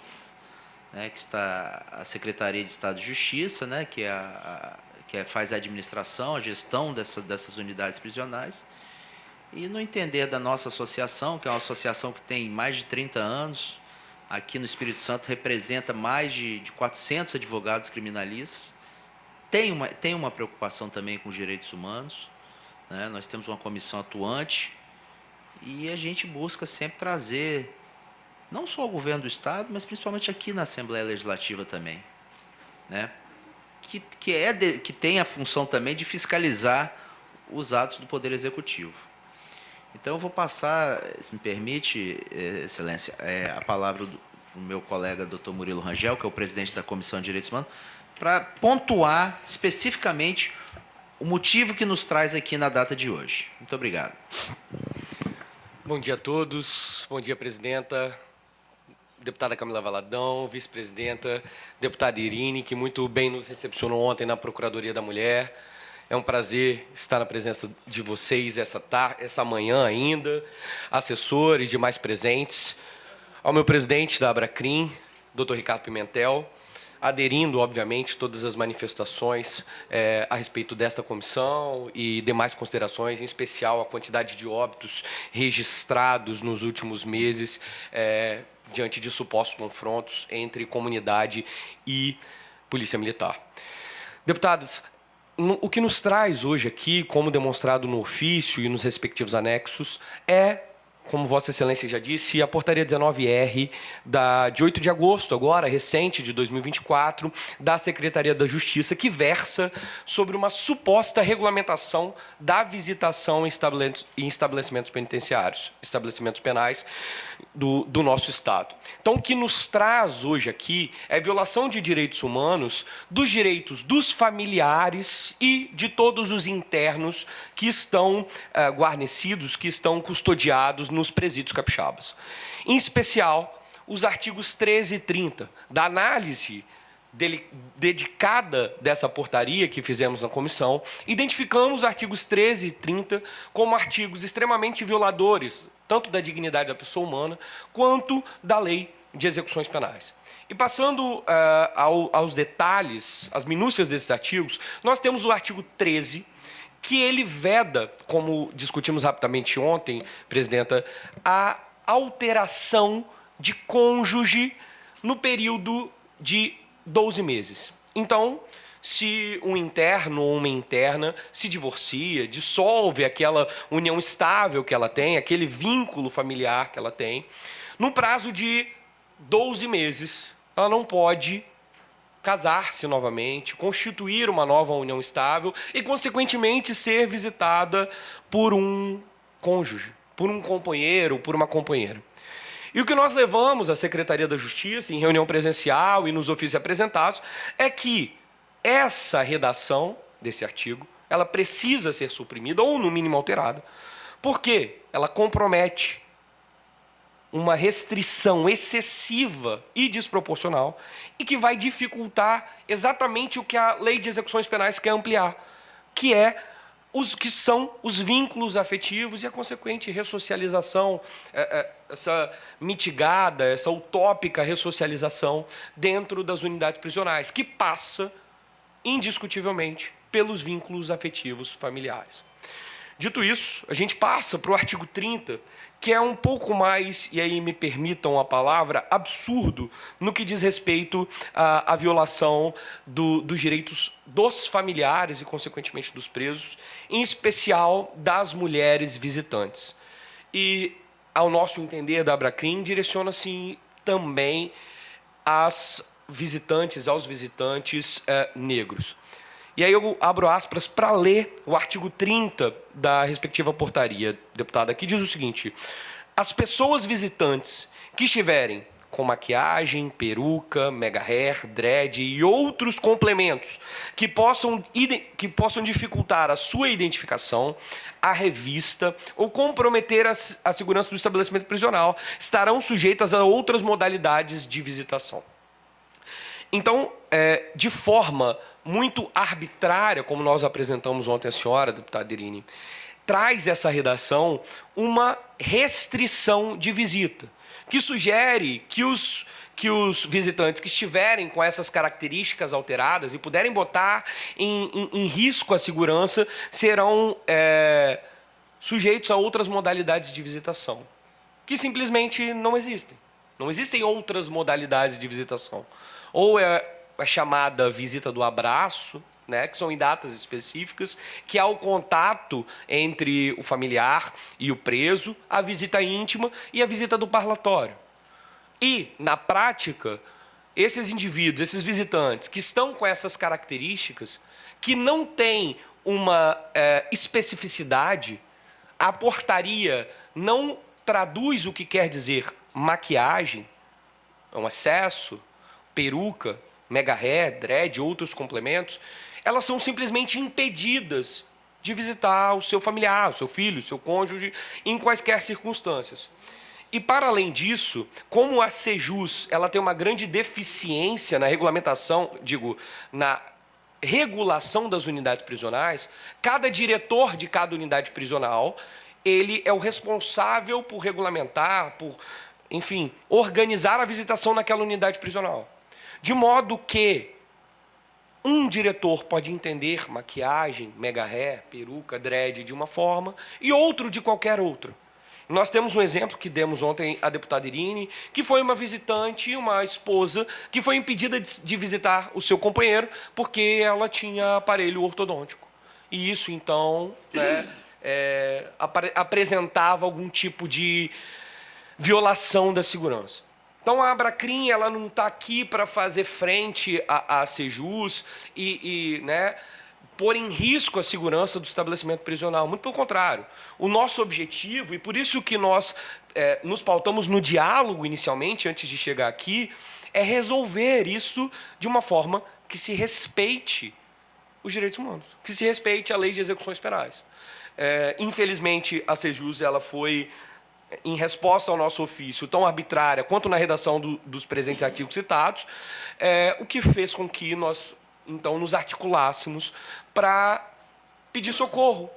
né, que está a Secretaria de Estado de Justiça, né, que faz a administração, a gestão dessas unidades prisionais. E no entender da nossa associação, que é uma associação que tem mais de 30 anos, aqui no Espírito Santo representa mais de 400 advogados criminalistas. Tem uma preocupação também com os direitos humanos, né? Nós temos uma comissão atuante e a gente busca sempre trazer, não só ao governo do Estado, mas principalmente aqui na Assembleia Legislativa também, né? Que tem a função também de fiscalizar os atos do Poder Executivo. Então, eu vou passar, se me permite, Excelência, a palavra do meu colega, Dr. Murilo Rangel, que é o presidente da Comissão de Direitos Humanos, para pontuar especificamente o motivo que nos traz aqui na data de hoje. Muito obrigado. Bom dia a todos. Bom dia, presidenta, deputada Camila Valadão, vice-presidenta, deputada Irine, que muito bem nos recepcionou ontem na Procuradoria da Mulher. É um prazer estar na presença de vocês essa manhã ainda, assessores, demais presentes, ao meu presidente da Abracrim, Dr. Ricardo Pimentel, aderindo, obviamente, todas as manifestações a respeito desta comissão e demais considerações, em especial a quantidade de óbitos registrados nos últimos meses, diante de supostos confrontos entre comunidade e polícia militar. Deputados, o que nos traz hoje aqui, como demonstrado no ofício e nos respectivos anexos, como Vossa Excelência já disse, a portaria 19R de 8 de agosto, agora, recente, de 2024, da Secretaria da Justiça, que versa sobre uma suposta regulamentação da visitação em estabelecimentos penitenciários, estabelecimentos penais do nosso Estado. Então, o que nos traz hoje aqui é a violação de direitos humanos, dos direitos dos familiares e de todos os internos que estão guarnecidos, que estão custodiados nos presídios capixabas. Em especial, os artigos 13 e 30, da análise dedicada dessa portaria que fizemos na comissão, identificamos os artigos 13 e 30 como artigos extremamente violadores, tanto da dignidade da pessoa humana, quanto da lei de execuções penais. E passando aos detalhes, às minúcias desses artigos, nós temos o artigo 13, que ele veda, como discutimos rapidamente ontem, presidenta, a alteração de cônjuge no período de 12 meses. Então, se um interno ou uma interna se divorcia, dissolve aquela união estável que ela tem, aquele vínculo familiar que ela tem, no prazo de 12 meses, ela não pode casar-se novamente, constituir uma nova união estável e, consequentemente, ser visitada por um cônjuge, por um companheiro, por uma companheira. E o que nós levamos à Secretaria da Justiça, em reunião presencial e nos ofícios apresentados, é que essa redação desse artigo, ela precisa ser suprimida ou, no mínimo, alterada, porque ela compromete uma restrição excessiva e desproporcional e que vai dificultar exatamente o que a Lei de Execuções Penais quer ampliar, que são os vínculos afetivos e a consequente ressocialização, essa mitigada, essa utópica ressocialização dentro das unidades prisionais, que passa, indiscutivelmente, pelos vínculos afetivos familiares. Dito isso, a gente passa para o artigo 30, que é um pouco mais, e aí me permitam a palavra, absurdo no que diz respeito à violação dos direitos dos familiares e, consequentemente, dos presos, em especial das mulheres visitantes. E, ao nosso entender da Abracrim, direciona-se também aos visitantes negros. E aí eu abro aspas para ler o artigo 30 da respectiva portaria, deputada, que diz o seguinte: as pessoas visitantes que estiverem com maquiagem, peruca, mega hair, dread e outros complementos que possam dificultar a sua identificação, a revista ou comprometer a segurança do estabelecimento prisional estarão sujeitas a outras modalidades de visitação. Então, de forma muito arbitrária, como nós apresentamos ontem à senhora, deputada Irine, traz essa redação uma restrição de visita, que sugere que os visitantes que estiverem com essas características alteradas e puderem botar em risco a segurança serão sujeitos a outras modalidades de visitação, que simplesmente não existem. Não existem outras modalidades de visitação. Ou é a chamada visita do abraço, né, que são em datas específicas, que há o contato entre o familiar e o preso, a visita íntima e a visita do parlatório. E, na prática, esses indivíduos, esses visitantes que estão com essas características, que não têm uma especificidade, a portaria não traduz o que quer dizer maquiagem, um excesso, peruca, mega hair, dread, outros complementos, elas são simplesmente impedidas de visitar o seu familiar, o seu filho, o seu cônjuge, em quaisquer circunstâncias. E, para além disso, como a Sejus ela tem uma grande deficiência na regulamentação, na regulação das unidades prisionais, cada diretor de cada unidade prisional, ele é o responsável por regulamentar, por, enfim, organizar a visitação naquela unidade prisional. De modo que um diretor pode entender maquiagem, mega hair, peruca, dread de uma forma e outro de qualquer outra. Nós temos um exemplo que demos ontem à deputada Irine, que foi uma visitante, uma esposa, que foi impedida de visitar o seu companheiro porque ela tinha aparelho ortodôntico. E isso, então, né, apresentava algum tipo de violação da segurança. Então, a Abracrim ela não está aqui para fazer frente à Sejus né, pôr em risco a segurança do estabelecimento prisional. Muito pelo contrário. O nosso objetivo, e por isso que nós nos pautamos no diálogo inicialmente, antes de chegar aqui, é resolver isso de uma forma que se respeite os direitos humanos, que se respeite a lei de execuções penais. Infelizmente, a Sejus ela foi, em resposta ao nosso ofício, tão arbitrária quanto na redação dos presentes artigos citados, o que fez com que nós, então, nos articulássemos para pedir socorro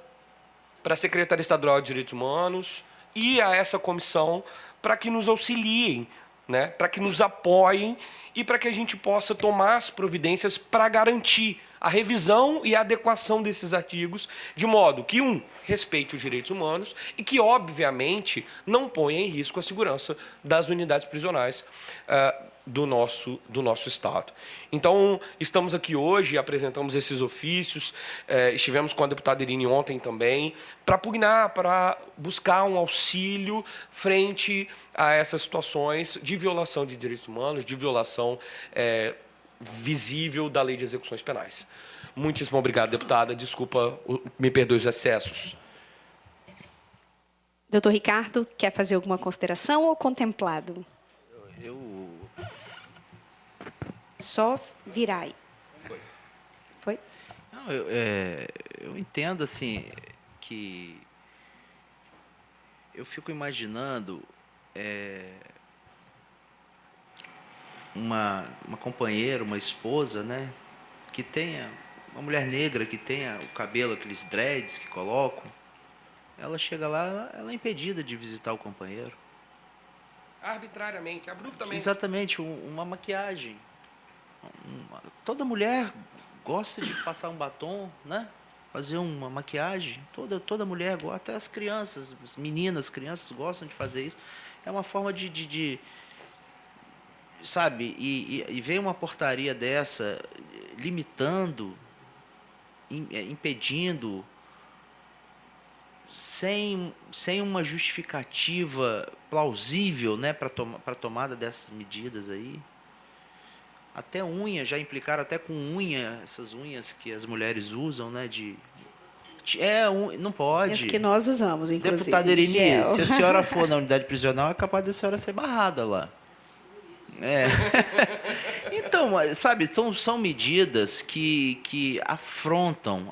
para a Secretaria Estadual de Direitos Humanos e a essa comissão para que nos auxiliem, né, para que nos apoiem e para que a gente possa tomar as providências para garantir a revisão e a adequação desses artigos, de modo que, respeite os direitos humanos e que, obviamente, não ponha em risco a segurança das unidades prisionais do nosso Estado. Então, estamos aqui hoje, apresentamos esses ofícios, estivemos com a deputada Irine ontem também, para pugnar, para buscar um auxílio frente a essas situações de violação de direitos humanos, de violação visível da Lei de Execuções Penais. Muitíssimo obrigado, deputada. Desculpa, me perdoe os excessos. Doutor Ricardo, quer fazer alguma consideração ou contemplado? Só virar aí. Foi? Não, eu entendo, assim, que eu fico imaginando uma companheira, uma esposa, né, que tenha, uma mulher negra que tenha o cabelo, aqueles dreads que colocam, ela chega lá, ela é impedida de visitar o companheiro. Arbitrariamente, abruptamente. Exatamente, uma maquiagem. Toda mulher gosta de passar um batom, né? Fazer uma maquiagem. Toda mulher gosta, até as crianças, as meninas, crianças gostam de fazer isso. É uma forma sabe, e vem uma portaria dessa limitando, impedindo, sem uma justificativa plausível, né, para a tomada dessas medidas aí. Até unha, já implicaram até com unha, essas unhas que as mulheres usam, né, não pode. As que nós usamos, inclusive. Deputada Irine, se a senhora for na unidade prisional, é capaz da senhora ser barrada lá. Então, sabe, são medidas que afrontam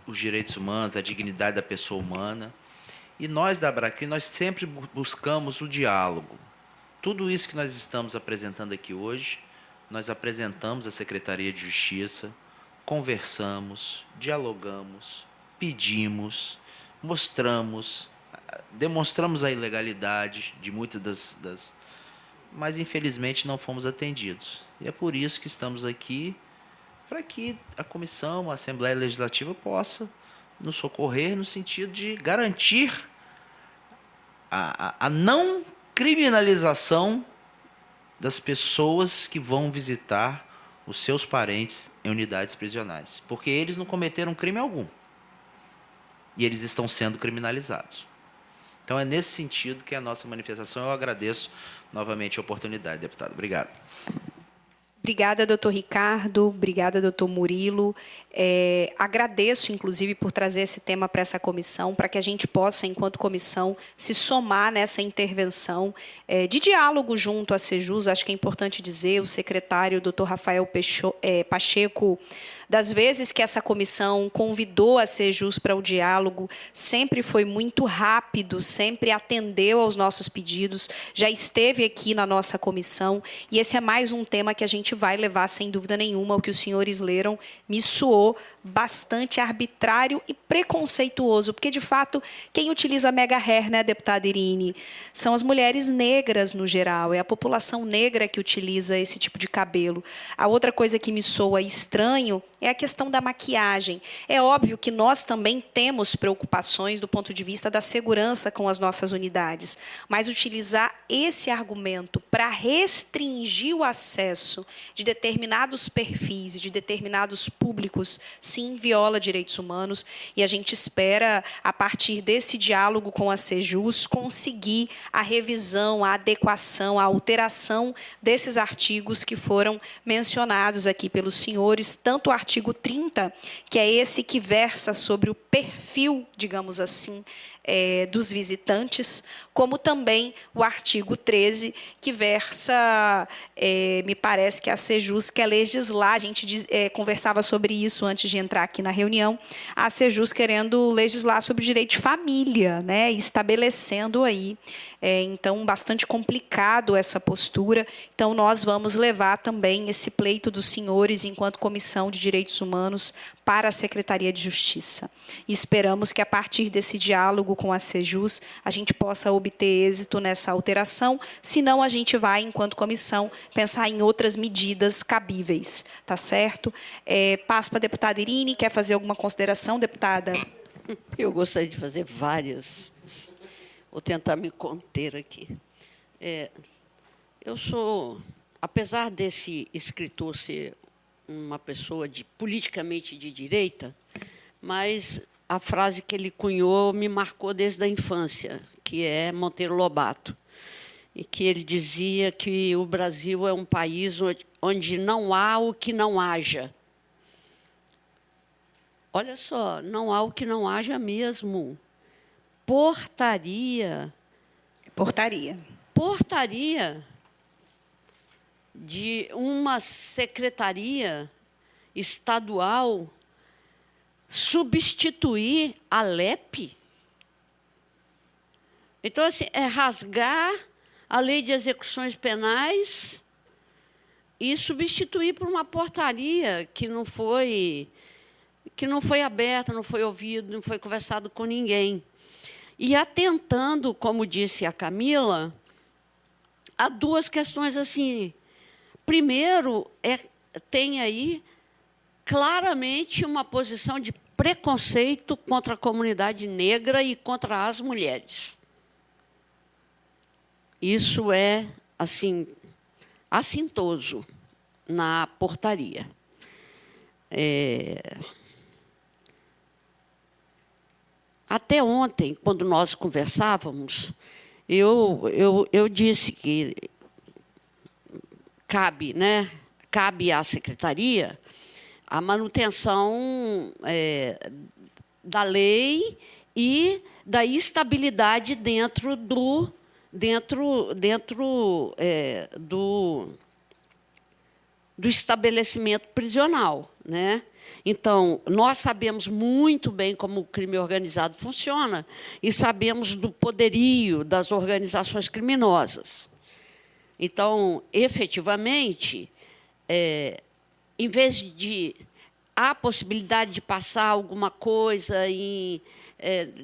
os direitos humanos, a dignidade da pessoa humana. E nós da Abracrim, nós sempre buscamos o diálogo. Tudo isso que nós estamos apresentando aqui hoje, nós apresentamos à Secretaria de Justiça, conversamos, dialogamos, pedimos, mostramos, demonstramos a ilegalidade de muitas mas, infelizmente, não fomos atendidos. E é por isso que estamos aqui, para que a comissão, a Assembleia Legislativa possa nos socorrer no sentido de garantir a não criminalização das pessoas que vão visitar os seus parentes em unidades prisionais, porque eles não cometeram crime algum e eles estão sendo criminalizados. Então, é nesse sentido que é a nossa manifestação. Eu agradeço novamente a oportunidade, deputado. Obrigado. Obrigada, doutor Ricardo. Obrigada, doutor Murilo. Agradeço, inclusive, por trazer esse tema para essa comissão, para que a gente possa, enquanto comissão, se somar nessa intervenção de diálogo junto à Sejus. Acho que é importante dizer, o secretário, doutor Rafael Pacheco, das vezes que essa comissão convidou a Sejus para o diálogo, sempre foi muito rápido, sempre atendeu aos nossos pedidos, já esteve aqui na nossa comissão, e esse é mais um tema que a gente vai levar, sem dúvida nenhuma. O que os senhores leram me soou bastante arbitrário e preconceituoso, porque, de fato, quem utiliza mega hair, né, deputada Irine, são as mulheres negras no geral, é a população negra que utiliza esse tipo de cabelo. A outra coisa que me soa estranho é a questão da maquiagem. É óbvio que nós também temos preocupações do ponto de vista da segurança com as nossas unidades, mas utilizar esse argumento para restringir o acesso de determinados perfis e de determinados públicos, sim, viola direitos humanos, e a gente espera, a partir desse diálogo com a Sejus, conseguir a revisão, a adequação, a alteração desses artigos que foram mencionados aqui pelos senhores, tanto o artigo 30, que é esse que versa sobre o perfil, digamos assim, dos visitantes, como também o artigo 13, que versa, me parece que a Sejus quer legislar, a gente conversava sobre isso antes de entrar aqui na reunião, a Sejus querendo legislar sobre o direito de família, né, estabelecendo aí, então, bastante complicado essa postura. Então, nós vamos levar também esse pleito dos senhores, enquanto Comissão de Direitos Humanos, para a Secretaria de Justiça. E esperamos que, a partir desse diálogo com a Sejus, a gente possa obter êxito nessa alteração, senão a gente vai, enquanto comissão, pensar em outras medidas cabíveis, tá certo? Passo para a deputada Irine. Quer fazer alguma consideração, deputada? Eu gostaria de fazer várias. Vou tentar me conter aqui. Eu sou, apesar desse escritor ser uma pessoa politicamente de direita, mas a frase que ele cunhou me marcou desde a infância, que é Monteiro Lobato, e que ele dizia que o Brasil é um país onde não há o que não haja. Olha só, não há o que não haja mesmo. Portaria de uma secretaria estadual substituir a LEP. Então, assim, é rasgar a lei de execuções penais e substituir por uma portaria que não foi aberta, não foi ouvido, não foi conversado com ninguém. E atentando, como disse a Camila, a duas questões assim. Primeiro, tem aí claramente uma posição de preconceito contra a comunidade negra e contra as mulheres. Isso é, assim, assintoso na portaria. Até ontem, quando nós conversávamos, eu disse que cabe à secretaria a manutenção da lei e da estabilidade dentro do estabelecimento prisional, né? Então, nós sabemos muito bem como o crime organizado funciona e sabemos do poderio das organizações criminosas. Então, efetivamente, em vez de há possibilidade de passar alguma coisa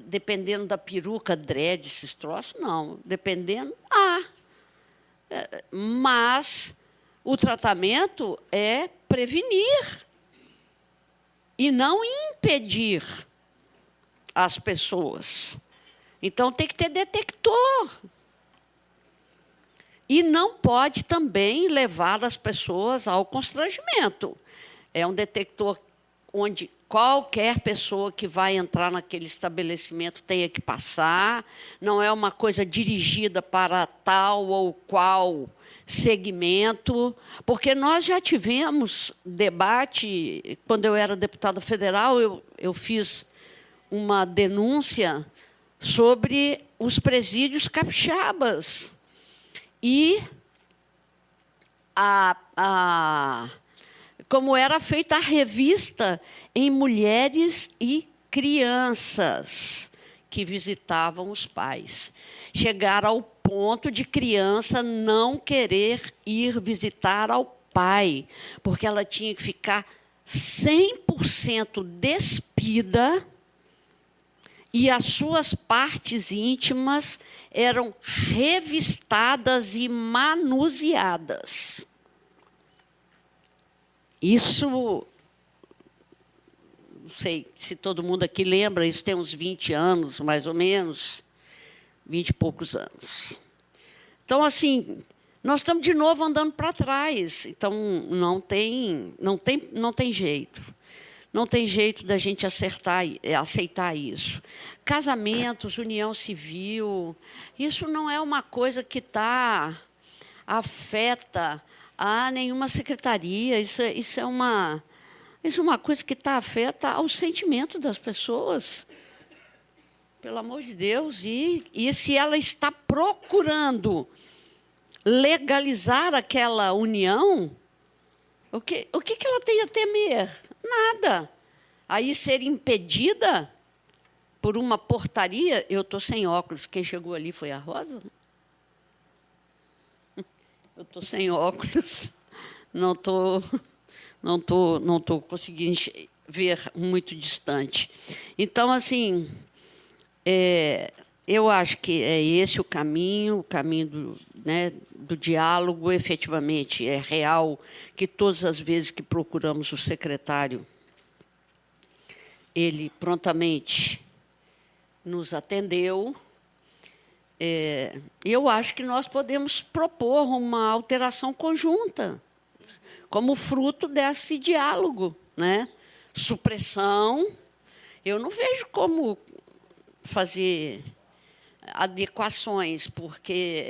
dependendo da peruca, dread, esses troços, não. Dependendo, mas o tratamento é prevenir e não impedir as pessoas Então, tem que ter detector. E não pode também levar as pessoas ao constrangimento. É um detector onde qualquer pessoa que vai entrar naquele estabelecimento tenha que passar, não é uma coisa dirigida para tal ou qual segmento, porque nós já tivemos debate, quando eu era deputada federal, eu fiz uma denúncia sobre os presídios capixabas. E como era feita a revista em mulheres e crianças que visitavam os pais. Chegaram ao ponto de criança não querer ir visitar ao pai, porque ela tinha que ficar 100% despida e as suas partes íntimas eram revistadas e manuseadas. Isso, não sei se todo mundo aqui lembra, isso tem uns 20 anos, mais ou menos, 20 e poucos anos. Então, assim, nós estamos de novo andando para trás. Então, não tem jeito. Não tem jeito da gente aceitar isso. Casamentos, união civil, isso não é uma coisa que afeta a nenhuma secretaria. Isso é uma coisa que afeta ao sentimento das pessoas. Pelo amor de Deus. E se ela está procurando legalizar aquela união, o que ela tem a temer? Nada. Aí ser impedida por uma portaria... Eu estou sem óculos. Quem chegou ali foi a Rosa? Eu estou sem óculos. Não estou conseguindo ver muito distante. Então, assim, eu acho que é esse o caminho do diálogo, efetivamente, é real, que todas as vezes que procuramos o secretário, ele prontamente nos atendeu. Eu acho que nós podemos propor uma alteração conjunta, como fruto desse diálogo, né? Supressão, eu não vejo como fazer adequações, porque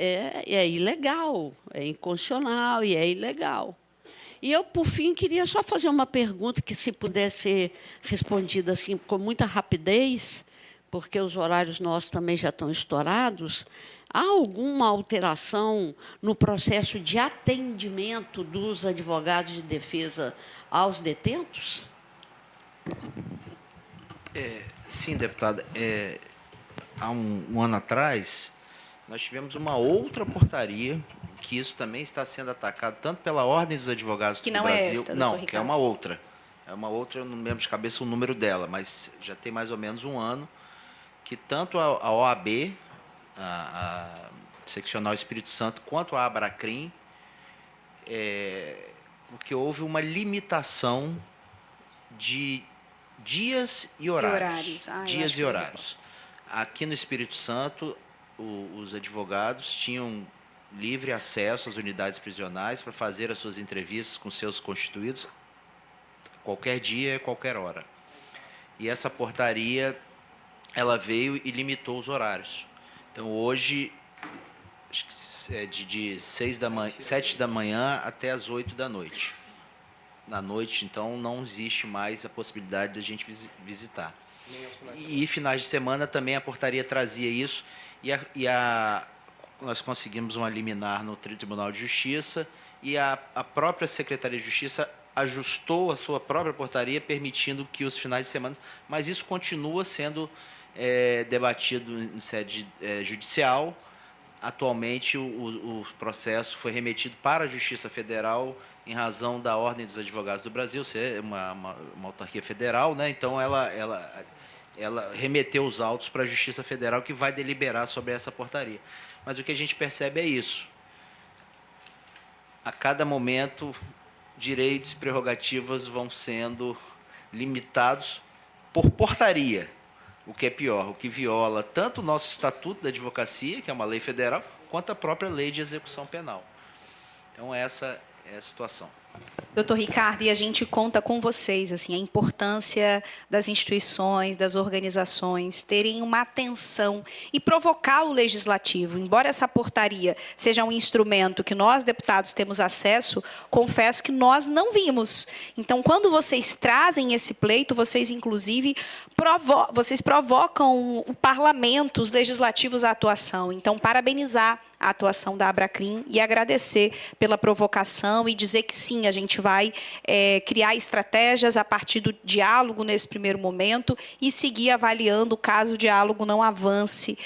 é ilegal, é inconstitucional e é ilegal. E eu, por fim, queria só fazer uma pergunta que, se pudesse ser respondida assim, com muita rapidez, porque os horários nossos também já estão estourados. Há alguma alteração no processo de atendimento dos advogados de defesa aos detentos? Sim, deputada. Há um ano atrás, nós tivemos uma outra portaria, que isso também está sendo atacado tanto pela Ordem dos Advogados do Brasil... Que não é esta, não, doutor que é Ricardo. uma outra. É uma outra, eu não lembro de cabeça o número dela, mas já tem mais ou menos um ano, que tanto a OAB, a Seccional Espírito Santo, quanto a Abracrim, porque houve uma limitação de dias e horários. Dias e horários. Aqui no Espírito Santo, os advogados tinham livre acesso às unidades prisionais para fazer as suas entrevistas com seus constituídos qualquer dia, qualquer hora. E essa portaria, ela veio e limitou os horários. Então, hoje, acho que é de 7 da manhã até as 8 da noite. Na noite, então, não existe mais a possibilidade da gente visitar. E finais de semana também a portaria trazia isso, nós conseguimos uma liminar no Tribunal de Justiça, e a própria Secretaria de Justiça ajustou a sua própria portaria, permitindo que os finais de semana... Mas isso continua sendo debatido em sede judicial. Atualmente, o processo foi remetido para a Justiça Federal em razão da Ordem dos Advogados do Brasil, ser uma autarquia federal, né? Então, ela remeteu os autos para a Justiça Federal, que vai deliberar sobre essa portaria. Mas o que a gente percebe é isso. A cada momento, direitos e prerrogativas vão sendo limitados por portaria. o que é pior, o que viola tanto o nosso Estatuto da Advocacia, que é uma lei federal, quanto a própria lei de execução penal. Então, essa é a situação. Doutor Ricardo, e a gente conta com vocês, assim, a importância das instituições, das organizações terem uma atenção e provocar o legislativo. Embora essa portaria seja um instrumento que nós, deputados, temos acesso, confesso que nós não vimos. Então, quando vocês trazem esse pleito, vocês, inclusive, vocês provocam o parlamento, os legislativos à atuação. Então, parabenizar a atuação da Abracrim e agradecer pela provocação e dizer que sim, a gente vai criar estratégias a partir do diálogo nesse primeiro momento e seguir avaliando caso o diálogo não avance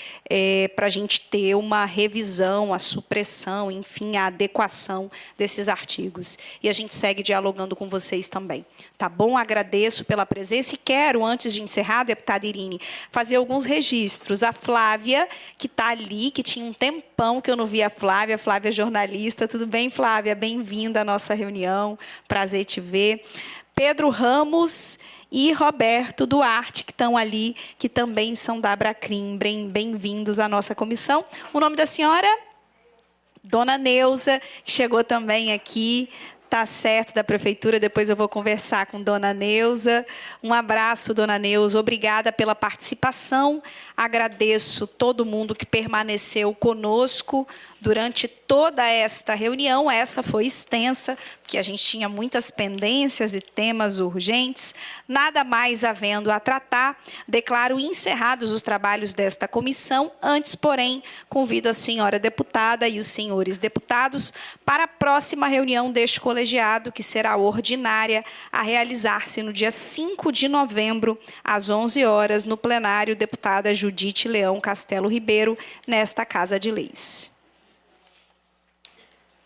para a gente ter uma revisão, a supressão, enfim, a adequação desses artigos. E a gente segue dialogando com vocês também. Tá bom? Agradeço pela presença e quero, antes de encerrar, deputada Irine, fazer alguns registros. A Flávia, que está ali, que tinha um tempão que eu não vi a Flávia é jornalista. Tudo bem, Flávia? Bem-vinda à nossa reunião. Prazer te ver. Pedro Ramos e Roberto Duarte, que estão ali, que também são da Abracrim. Bem-vindos à nossa comissão. O nome da senhora? Dona Neuza, que chegou também aqui. Tá certo, da prefeitura, depois eu vou conversar com Dona Neuza. Um abraço, Dona Neuza, obrigada pela participação. Agradeço todo mundo que permaneceu conosco durante toda esta reunião. Essa foi extensa, porque a gente tinha muitas pendências e temas urgentes. Nada mais havendo a tratar, declaro encerrados os trabalhos desta comissão. Antes, porém, convido a senhora deputada e os senhores deputados para a próxima reunião deste colegiado, que será ordinária, a realizar-se no dia 5 de novembro, às 11 horas, no plenário deputada Judite Leão Castelo Ribeiro, nesta Casa de Leis.